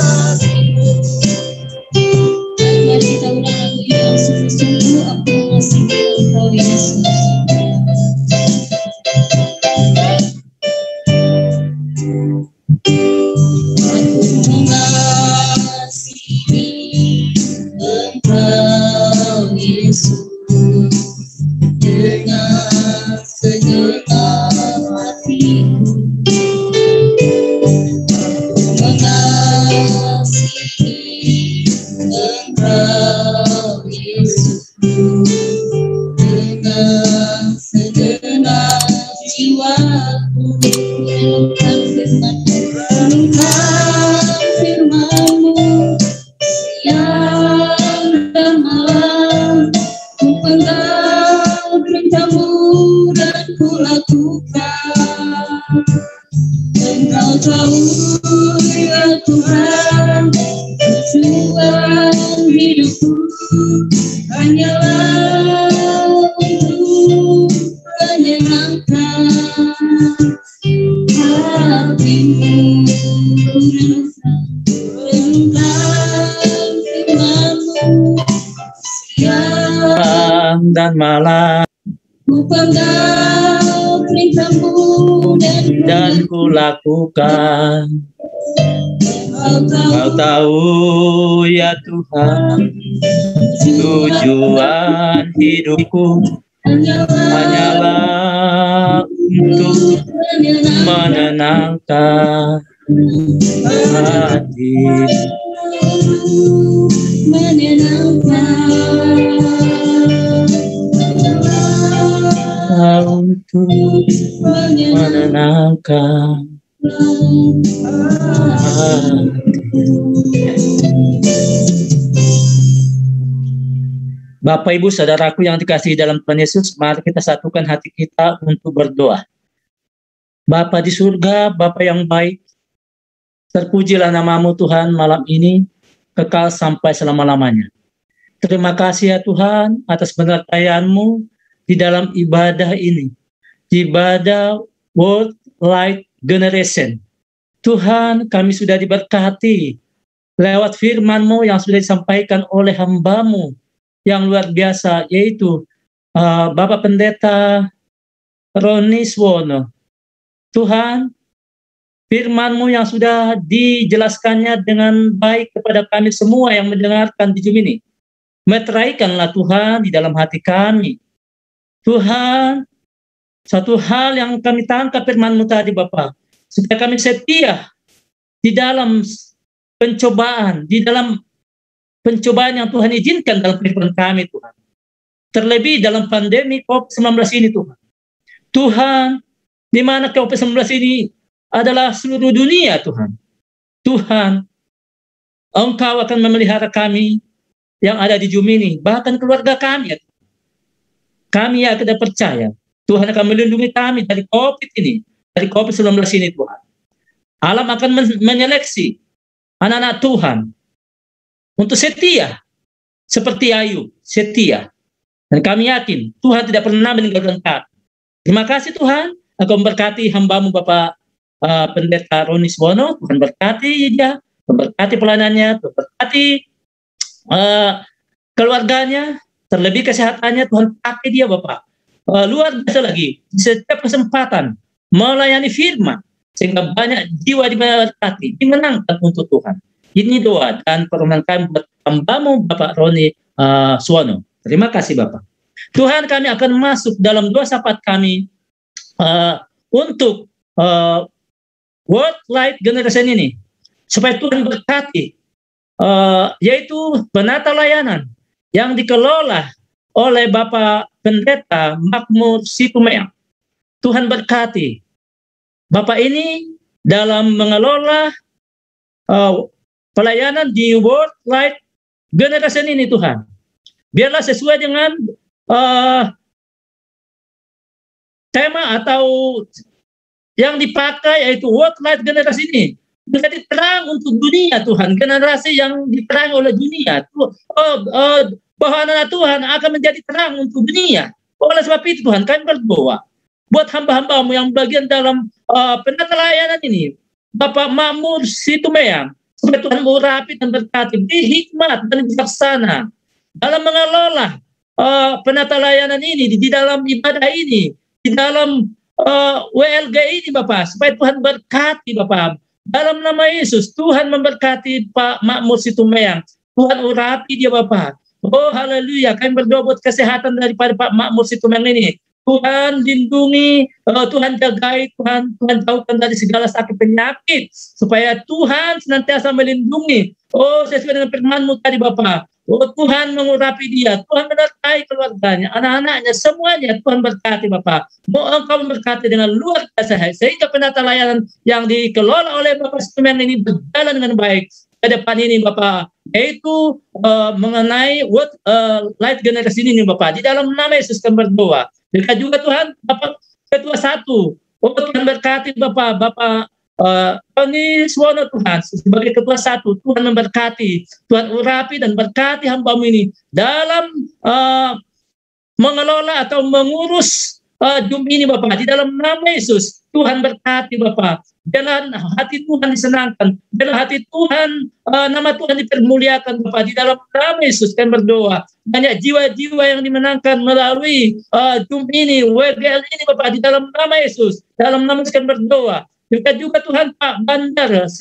hatimu. Mari kita ulang lagu ini yang sungguh-sungguh aku mengasihi Engkau Yesus. Aku mengasihi Engkau Yesus dengan segenap hatiku. Aku mengasihi Engkau Yesus dengan segenap jiwaku. Renungkan firman-Mu siang dan malam. Ku pegang perintah-Mu dan ku lakukan. Engkau tahu ya Tuhan, tujuan hidupku hanyalah untuk menyenangkan hatimu. Renungkan firman-Mu siang dan malam. ku pegang perintah-Mu dan ku lakukan. Kau tahu ya Tuhan, tujuan hidupku hanyalah untuk menenangkan hati. Untuk menenangkan Bapak, Ibu, Saudaraku yang dikasihi dalam Tuhan Yesus, mari kita satukan hati kita untuk berdoa. Bapa di surga, Bapa yang baik, terpujilah nama-Mu Tuhan malam ini, kekal sampai selama-lamanya. Terima kasih ya Tuhan atas penyertaan-Mu di dalam ibadah ini, ibadah World Light Generation. Tuhan, kami sudah diberkati lewat firman-Mu yang sudah disampaikan oleh hamba-Mu yang luar biasa, yaitu Bapak Pendeta Roni Suwono. Tuhan, firman-Mu yang sudah dijelaskannya dengan baik kepada kami semua yang mendengarkan di Zoom ini, meteraikanlah Tuhan di dalam hati kami. Tuhan, satu hal yang kami tangkap firman-Mu tadi Bapak, supaya kami setia di dalam pencobaan, di dalam pencobaan yang Tuhan izinkan dalam kehidupan kami Tuhan. Terlebih dalam pandemi COVID-19 ini Tuhan. Tuhan, di mana COVID-19 ini adalah seluruh dunia Tuhan. Tuhan, Engkau akan memelihara kami yang ada di Zoom ini, bahkan keluarga kami ya. Kami akan percaya Tuhan akan melindungi kami dari COVID ini, dari COVID-19 ini Tuhan. Alam akan menyeleksi anak-anak Tuhan untuk setia seperti Ayub, setia. Dan kami yakin Tuhan tidak pernah meninggalkan kami. Terima kasih Tuhan, Engkau memberkati hamba-Mu Bapak Pendeta Roni Suwono. Tuhan berkati dia, memberkati pelayanannya, memberkati keluarganya, terlebih kesehatannya. Tuhan pakai dia Bapak luar biasa lagi, setiap kesempatan melayani firman sehingga banyak jiwa diberkati, dimenangkan untuk Tuhan. Ini doa dan permohonan kami buat hamba-Mu Bapak Roni Suwono. Terima kasih Bapak. Tuhan, kami akan masuk dalam doa syafaat kami untuk World Light Generation ini, supaya Tuhan berkati, yaitu penata layanan yang dikelola oleh Bapak Pendeta Makmur Situmea. Tuhan berkati Bapak ini dalam mengelola pelayanan di World Light Generation ini Tuhan. Biarlah sesuai dengan tema atau yang dipakai yaitu What Light generasi ini menjadi terang untuk dunia Tuhan, generasi yang diterangi oleh dunia. Bahwa anak Tuhan akan menjadi terang untuk dunia. Oleh sebab itu Tuhan, kami berdoa buat hamba-hambamu yang bagian dalam pendeta layanan ini, Bapak Makmur Situmeang, supaya Tuhan mengurapi dan berkati, di hikmat dan bijaksana dalam mengelola pendeta layanan ini, di dalam ibadah ini, di dalam WLG ini Bapak, supaya Tuhan berkati Bapak. Dalam nama Yesus, Tuhan memberkati Pak Makmur Situmeang. Tuhan urapi dia Bapak. Oh haleluya, kami berdoa buat kesehatan daripada Pak Makmur Situmeang ini. Tuhan lindungi, Tuhan jagai, Tuhan jauhkan dari segala sakit penyakit, supaya Tuhan senantiasa melindungi. Oh sesuai dengan firman-Mu tadi Bapak. Oh Tuhan mengurapi dia, Tuhan menyertai keluarganya, anak-anaknya, semuanya Tuhan berkati Bapak. Mau Engkau memberkati dengan luar biasa, sehingga pendeta layanan yang dikelola oleh Bapak Situmeang ini berjalan dengan baik ke depan ini Bapak. Yaitu mengenai Light generasi ini Bapak. Di dalam nama Yesus kami berdoa. Berkat juga Tuhan Bapak Ketua 1. Oh Tuhan berkati Bapak Tony Suwono Tuhan sebagai Ketua 1. Tuhan memberkati, Tuhan urapi dan berkati hamba-Mu ini dalam mengelola atau mengurus Zoom ini Bapak. Di dalam nama Yesus Tuhan berkati Bapak. Biarlah hati Tuhan disenangkan, biarlah hati Tuhan, nama Tuhan dipermuliakan Bapak. Di dalam nama Yesus kami berdoa, banyak jiwa-jiwa yang dimenangkan melalui Zoom ini, WGL ini Bapak. Di dalam nama Yesus, dalam nama Yesus kami berdoa. Juga Tuhan Pak Bandar,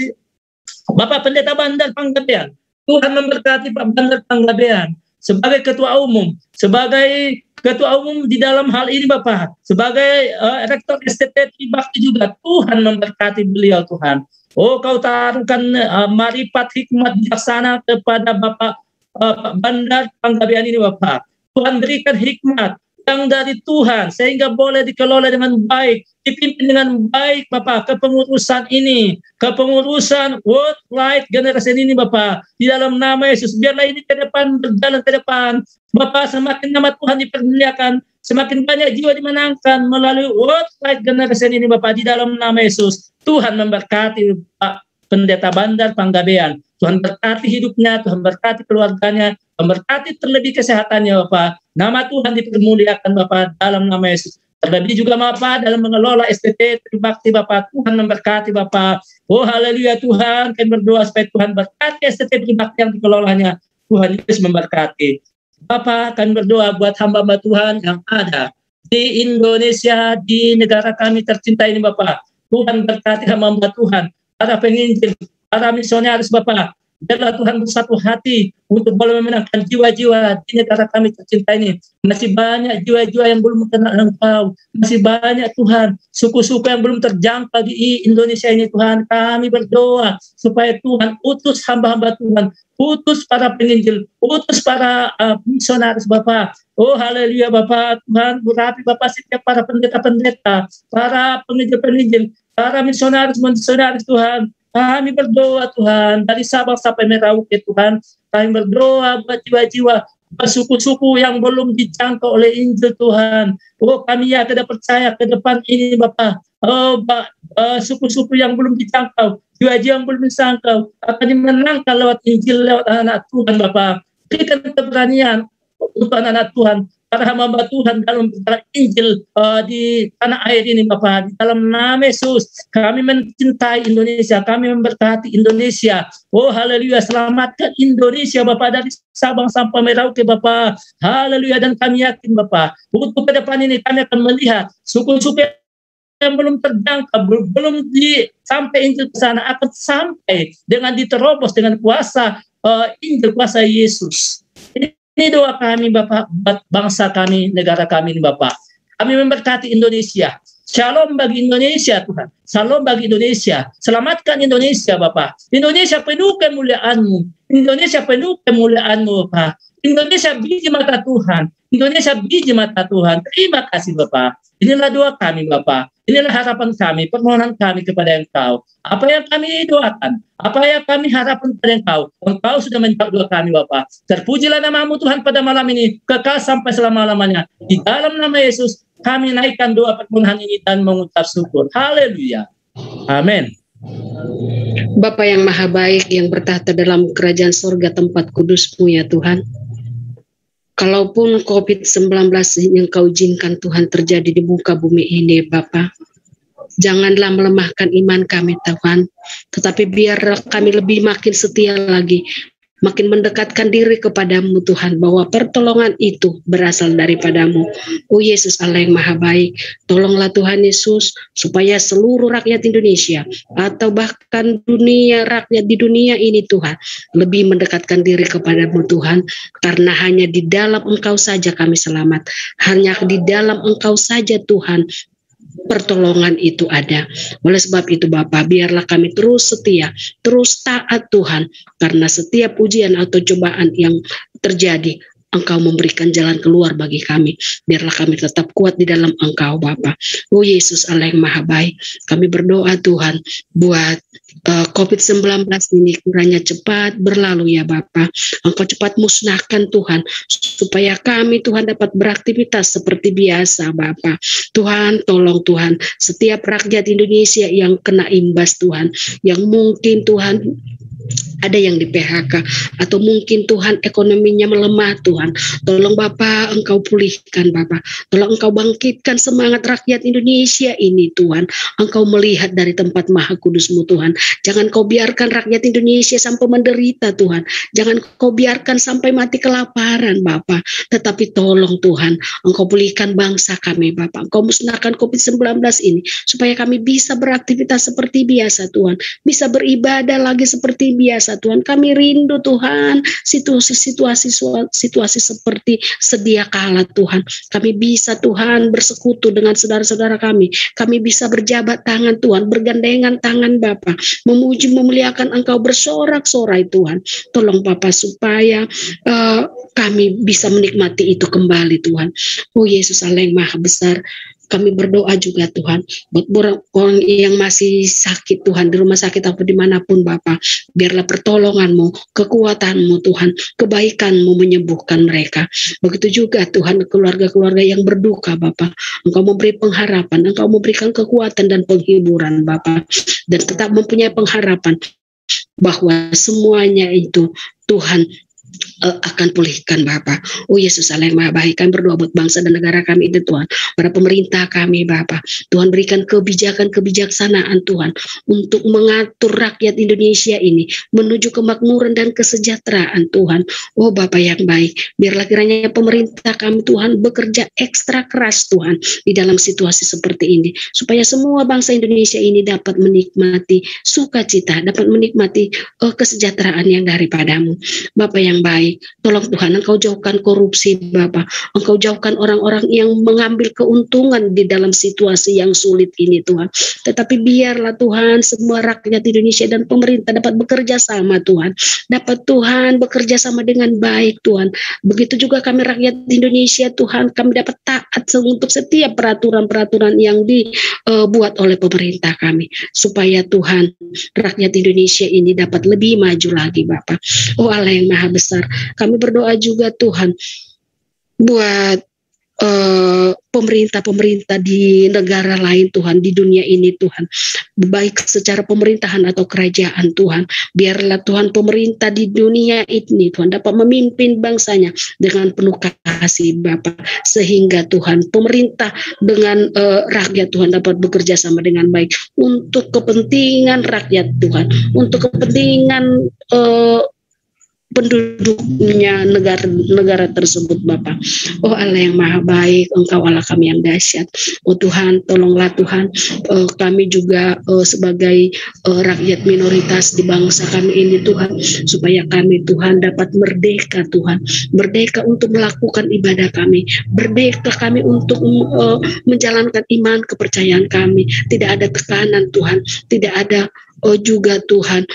Bapak Pendeta Bandar Panggabean, Tuhan memberkati Pak Bandar Panggabean sebagai ketua umum, di dalam hal ini Bapak, sebagai rektor STT Tribakti juga, Tuhan memberkati beliau Tuhan. Oh Kau taruhkan marifat hikmat bijaksana kepada Bapak Bandar Panggabean ini Bapak. Tuhan berikan hikmat yang dari Tuhan sehingga boleh dikelola dengan baik, dipimpin dengan baik Bapak, kepengurusan ini, kepengurusan World Light generasi ini Bapak. Di dalam nama Yesus, biarlah ini ke depan, berjalan ke depan Bapak. Semakin nama Tuhan dipermuliakan, semakin banyak jiwa dimenangkan melalui World Light generasi ini Bapak. Di dalam nama Yesus, Tuhan memberkati Pak Pendeta Bandar Panggabean. Tuhan berkati hidupnya, Tuhan berkati keluarganya, memberkati terlebih kesehatannya Bapak. Nama Tuhan dipermuliakan Bapak dalam nama Yesus. Terlebih juga Bapak dalam mengelola STT Tribakti Bapak. Tuhan memberkati Bapak. Oh haleluya Tuhan, kami berdoa supaya Tuhan berkati STT Tribakti yang dikelolanya. Tuhan Yesus memberkati. Bapak, kami berdoa buat hamba-hamba Tuhan yang ada di Indonesia, di negara kami tercinta ini Bapak. Tuhan berkati hamba-hamba Tuhan, para penginjil, para misionaris Bapak. Biarlah Tuhan bersatu hati untuk boleh memenangkan jiwa-jiwa di negara kami tercinta ini. Masih banyak jiwa-jiwa yang belum mengenal Engkau. Masih banyak Tuhan, suku-suku yang belum terjangkau di Indonesia ini Tuhan. Kami berdoa supaya Tuhan utus hamba-hamba Tuhan, utus para penginjil, utus para misionaris Bapak. Oh haleluya Bapak, Tuhan urapi Bapak setiap para pendeta-pendeta, para penginjil-penginjil, para misionaris Tuhan. Kami berdoa Tuhan, dari Sabang sampai Merauke Tuhan, kami berdoa buat jiwa-jiwa, suku-suku yang belum dijangkau oleh Injil Tuhan. Oh kami yakin dan percaya ke depan ini Bapak, suku-suku yang belum dijangkau, jiwa-jiwa yang belum dijangkau, akan dimenangkan lewat Injil, lewat anak Tuhan Bapak. Berikan keberanian untuk anak-anak Tuhan, para hamba Tuhan dalam Injil di tanah air ini Bapak. Di dalam nama Yesus kami mencintai Indonesia, kami memberkati Indonesia. Oh haleluya, selamatkan Indonesia Bapak dari Sabang sampai Merauke Bapak. Haleluya, dan kami yakin Bapak, untuk ke depan ini kami akan melihat suku-suku yang belum terjangkau, belum sampai Injil ke sana, akan sampai dengan diterobos dengan kuasa Injil, kuasa Yesus. Ini doa kami Bapak, buat bangsa kami, negara kami ini Bapak. Kami memberkati Indonesia. Shalom bagi Indonesia Tuhan. Shalom bagi Indonesia. Selamatkan Indonesia Bapak. Indonesia penuh kemuliaan-Mu. Indonesia penuh kemuliaan-Mu Bapak. Indonesia biji mata Tuhan. Indonesia biji mata Tuhan. Terima kasih Bapak. Inilah doa kami Bapak. Inilah harapan kami, permohonan kami kepada Engkau. Apa yang kami doakan, apa yang kami harapkan kepada Engkau, Engkau sudah menjawab doa kami Bapak. Terpujilah nama-Mu Tuhan pada malam ini, kekal sampai selama-lamanya. Di dalam nama Yesus, Kami naikkan doa permohonan ini dan mengucap syukur. Haleluya. Amin. Bapa yang maha baik, yang bertahta dalam kerajaan sorga tempat kudus-Mu ya Tuhan. Kalaupun COVID-19 yang Kau izinkan Tuhan terjadi di muka bumi ini Bapa, janganlah melemahkan iman kami Tuhan, tetapi biar kami lebih makin setia lagi, makin mendekatkan diri kepadamu Tuhan, bahwa pertolongan itu berasal daripadamu. Oh Yesus Allah yang maha baik, tolonglah Tuhan Yesus, supaya seluruh rakyat Indonesia, atau bahkan rakyat di dunia ini Tuhan, lebih mendekatkan diri kepadamu Tuhan, karena hanya di dalam Engkau saja kami selamat, hanya di dalam Engkau saja Tuhan pertolongan itu ada. Oleh sebab itu Bapa, biarlah kami terus setia, terus taat Tuhan, karena setiap ujian atau cobaan yang terjadi, Engkau memberikan jalan keluar bagi kami. Biarlah kami tetap kuat di dalam Engkau Bapa. Oh Yesus Allah yang maha baik, kami berdoa Tuhan buat COVID-19 ini kiranya cepat berlalu ya Bapa. Engkau cepat musnahkan Tuhan, supaya kami Tuhan dapat beraktivitas seperti biasa Bapa. Tuhan tolong Tuhan setiap rakyat Indonesia yang kena imbas Tuhan, yang mungkin Tuhan ada yang di PHK, atau mungkin Tuhan ekonominya melemah Tuhan. Tolong Bapa, Engkau pulihkan Bapa. Tolong Engkau bangkitkan semangat rakyat Indonesia ini Tuhan. Engkau melihat dari tempat maha kudus-Mu Tuhan. Jangan Kau biarkan rakyat Indonesia sampai menderita Tuhan. Jangan Kau biarkan sampai mati kelaparan Bapa. Tetapi tolong Tuhan, Engkau pulihkan bangsa kami Bapa. Engkau musnahkan COVID-19 ini, supaya kami bisa beraktivitas seperti biasa Tuhan. Bisa beribadah lagi seperti biasa Tuhan. Kami rindu Tuhan situasi seperti sedia kala Tuhan. Kami bisa Tuhan bersekutu dengan saudara-saudara kami. Kami bisa berjabat tangan Tuhan, bergandengan tangan Bapa, memuji memuliakan Engkau, bersorak-sorai Tuhan. Tolong Bapa supaya kami bisa menikmati itu kembali Tuhan. Oh Yesus Allah yang maha besar, kami berdoa juga Tuhan buat orang yang masih sakit Tuhan, di rumah sakit atau dimanapun Bapa. Biarlah pertolongan-Mu, kekuatan-Mu Tuhan, kebaikan-Mu menyembuhkan mereka. Begitu juga Tuhan keluarga-keluarga yang berduka Bapa. Engkau memberi pengharapan, Engkau memberikan kekuatan dan penghiburan Bapa, dan tetap mempunyai pengharapan bahwa semuanya itu Tuhan akan pulihkan Bapa. Oh Yesus Allah yang maha baik, kami berdoa buat bangsa dan negara kami itu Tuhan, para pemerintah kami Bapa. Tuhan berikan kebijaksanaan Tuhan untuk mengatur rakyat Indonesia ini menuju kemakmuran dan kesejahteraan Tuhan. Oh Bapa yang baik, biarlah kiranya pemerintah kami Tuhan bekerja ekstra keras Tuhan di dalam situasi seperti ini, supaya semua bangsa Indonesia ini dapat menikmati sukacita, dapat menikmati kesejahteraan yang daripadamu. Bapa yang baik, tolong Tuhan Engkau jauhkan korupsi Bapa. Engkau jauhkan orang-orang yang mengambil keuntungan di dalam situasi yang sulit ini Tuhan. Tetapi biarlah Tuhan semua rakyat Indonesia dan pemerintah dapat bekerja sama Tuhan, dapat Tuhan bekerja sama dengan baik Tuhan. Begitu juga kami rakyat Indonesia Tuhan, kami dapat taat untuk setiap peraturan-peraturan yang dibuat oleh pemerintah kami, supaya Tuhan rakyat Indonesia ini dapat lebih maju lagi Bapa. Oh Allah yang maha besar, kami berdoa juga Tuhan buat pemerintah-pemerintah di negara lain Tuhan, di dunia ini Tuhan, baik secara pemerintahan atau kerajaan Tuhan. Biarlah Tuhan pemerintah di dunia ini Tuhan dapat memimpin bangsanya dengan penuh kasih Bapa, sehingga Tuhan pemerintah dengan rakyat Tuhan dapat bekerja sama dengan baik untuk kepentingan rakyat Tuhan, untuk kepentingan penduduknya negara tersebut Bapa. Oh Allah yang maha baik, Engkau Allah kami yang dahsyat. Oh Tuhan, tolonglah Tuhan kami juga sebagai rakyat minoritas di bangsa kami ini Tuhan, supaya kami Tuhan dapat merdeka Tuhan, merdeka untuk melakukan ibadah kami, merdeka kami untuk menjalankan iman kepercayaan kami. Tidak ada tekanan Tuhan, tidak ada juga Tuhan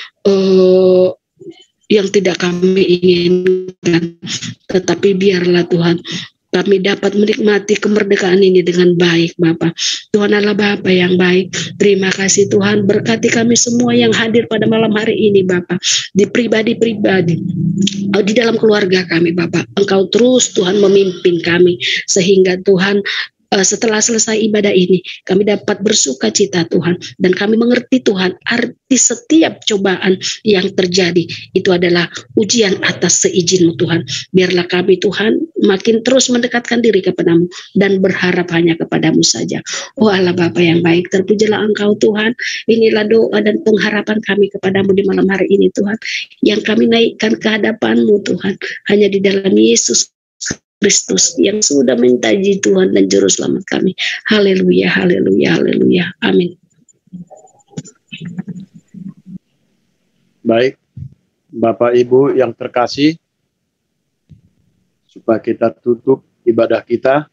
yang tidak kami inginkan, tetapi biarlah Tuhan kami dapat menikmati kemerdekaan ini dengan baik Bapa. Tuhan adalah Bapa yang baik. Terima kasih Tuhan, berkati kami semua yang hadir pada malam hari ini Bapa, di pribadi-pribadi, di dalam keluarga kami Bapa. Engkau terus Tuhan memimpin kami, sehingga Tuhan setelah selesai ibadah ini, kami dapat bersuka cita Tuhan, dan kami mengerti Tuhan, arti setiap cobaan yang terjadi itu adalah ujian atas seizin-Mu Tuhan. Biarlah kami Tuhan makin terus mendekatkan diri kepadamu dan berharap hanya kepadamu saja. Oh Allah Bapa yang baik, terpujilah Engkau Tuhan. Inilah doa dan pengharapan kami kepadamu di malam hari ini Tuhan, yang kami naikkan ke hadapan-Mu Tuhan, hanya di dalam Yesus Kristus yang sudah menjadi Tuhan dan Juru Selamat kami. Haleluya, haleluya, haleluya. Amin. Baik, Bapak Ibu yang terkasih, supaya kita tutup ibadah kita,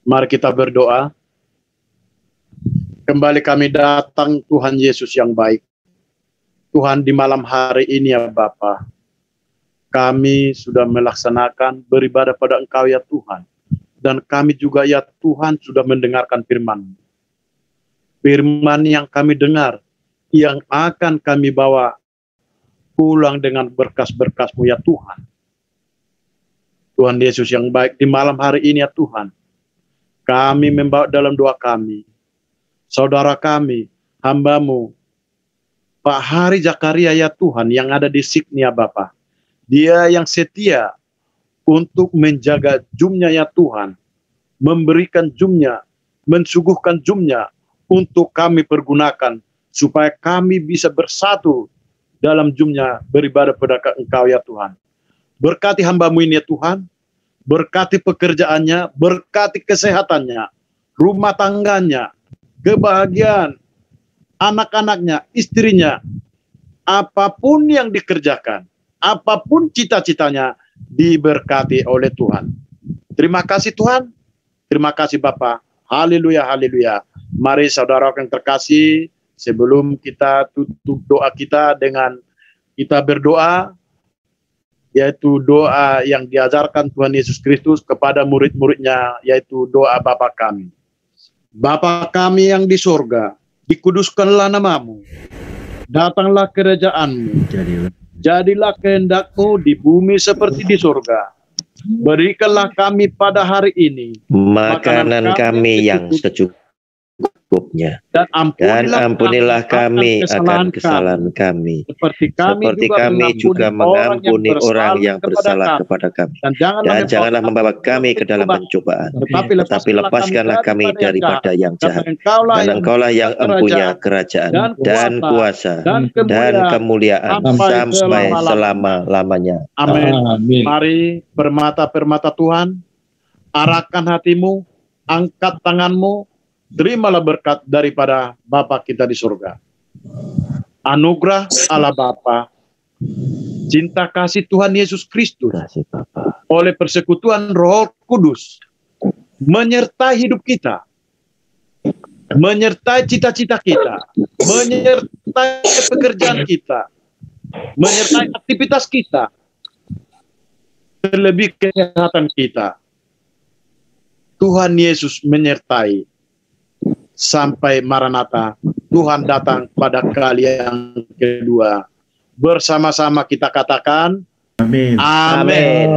mari kita berdoa. Kembali kami datang Tuhan Yesus yang baik. Tuhan, di malam hari ini ya Bapa, kami sudah melaksanakan beribadah pada Engkau ya Tuhan. Dan kami juga ya Tuhan sudah mendengarkan firman. Firman yang kami dengar, yang akan kami bawa pulang dengan berkas-berkas-Mu ya Tuhan. Tuhan Yesus yang baik, di malam hari ini ya Tuhan, kami membawa dalam doa kami, saudara kami, hamba-Mu, Pak Hari Zakaria ya Tuhan, yang ada di Sydney ya Bapak. Dia yang setia untuk menjaga jumnya ya Tuhan, memberikan jumnya, mensuguhkan jumnya untuk kami pergunakan, supaya kami bisa bersatu dalam jumnya beribadah pada Engkau ya Tuhan. Berkati hamba-Mu ini ya Tuhan, berkati pekerjaannya, berkati kesehatannya, rumah tangganya, kebahagiaan, anak-anaknya, istrinya, apapun yang dikerjakan, apapun cita-citanya, diberkati oleh Tuhan. Terima kasih Tuhan, terima kasih Bapa. Haleluya, haleluya. Mari saudara yang terkasih, sebelum kita tutup doa kita dengan kita berdoa, yaitu doa yang diajarkan Tuhan Yesus Kristus kepada murid-muridnya, yaitu doa Bapa kami. Bapa kami yang di surga, dikuduskanlah nama-Mu, datanglah kerajaan-Mu, jadilah kehendak-Mu di bumi seperti di surga. Berikanlah kami pada hari ini makanan kami yang secukupnya, dan ampunilah kami akan kesalahan kami, seperti kami juga mengampuni orang yang bersalah kepada kami. Dan janganlah membawa kami ke dalam pencobaan, tetapi lepaskanlah kami daripada yang jahat. Dan Engkaulah yang empunya kerajaan dan kuasa dan kemuliaan sampai selama-lamanya. Amin. Mari permata-permata Tuhan, arahkan hatimu, angkat tanganmu, terimalah berkat daripada Bapa kita di surga. Anugerah Allah Bapa, cinta kasih Tuhan Yesus Kristus, oleh persekutuan Roh Kudus, menyertai hidup kita, menyertai cita-cita kita, menyertai pekerjaan kita, menyertai aktivitas kita, terlebih kesehatan kita. Tuhan Yesus menyertai sampai Maranatha, Tuhan datang pada kali yang kedua. Bersama-sama kita katakan, Amin. Amin.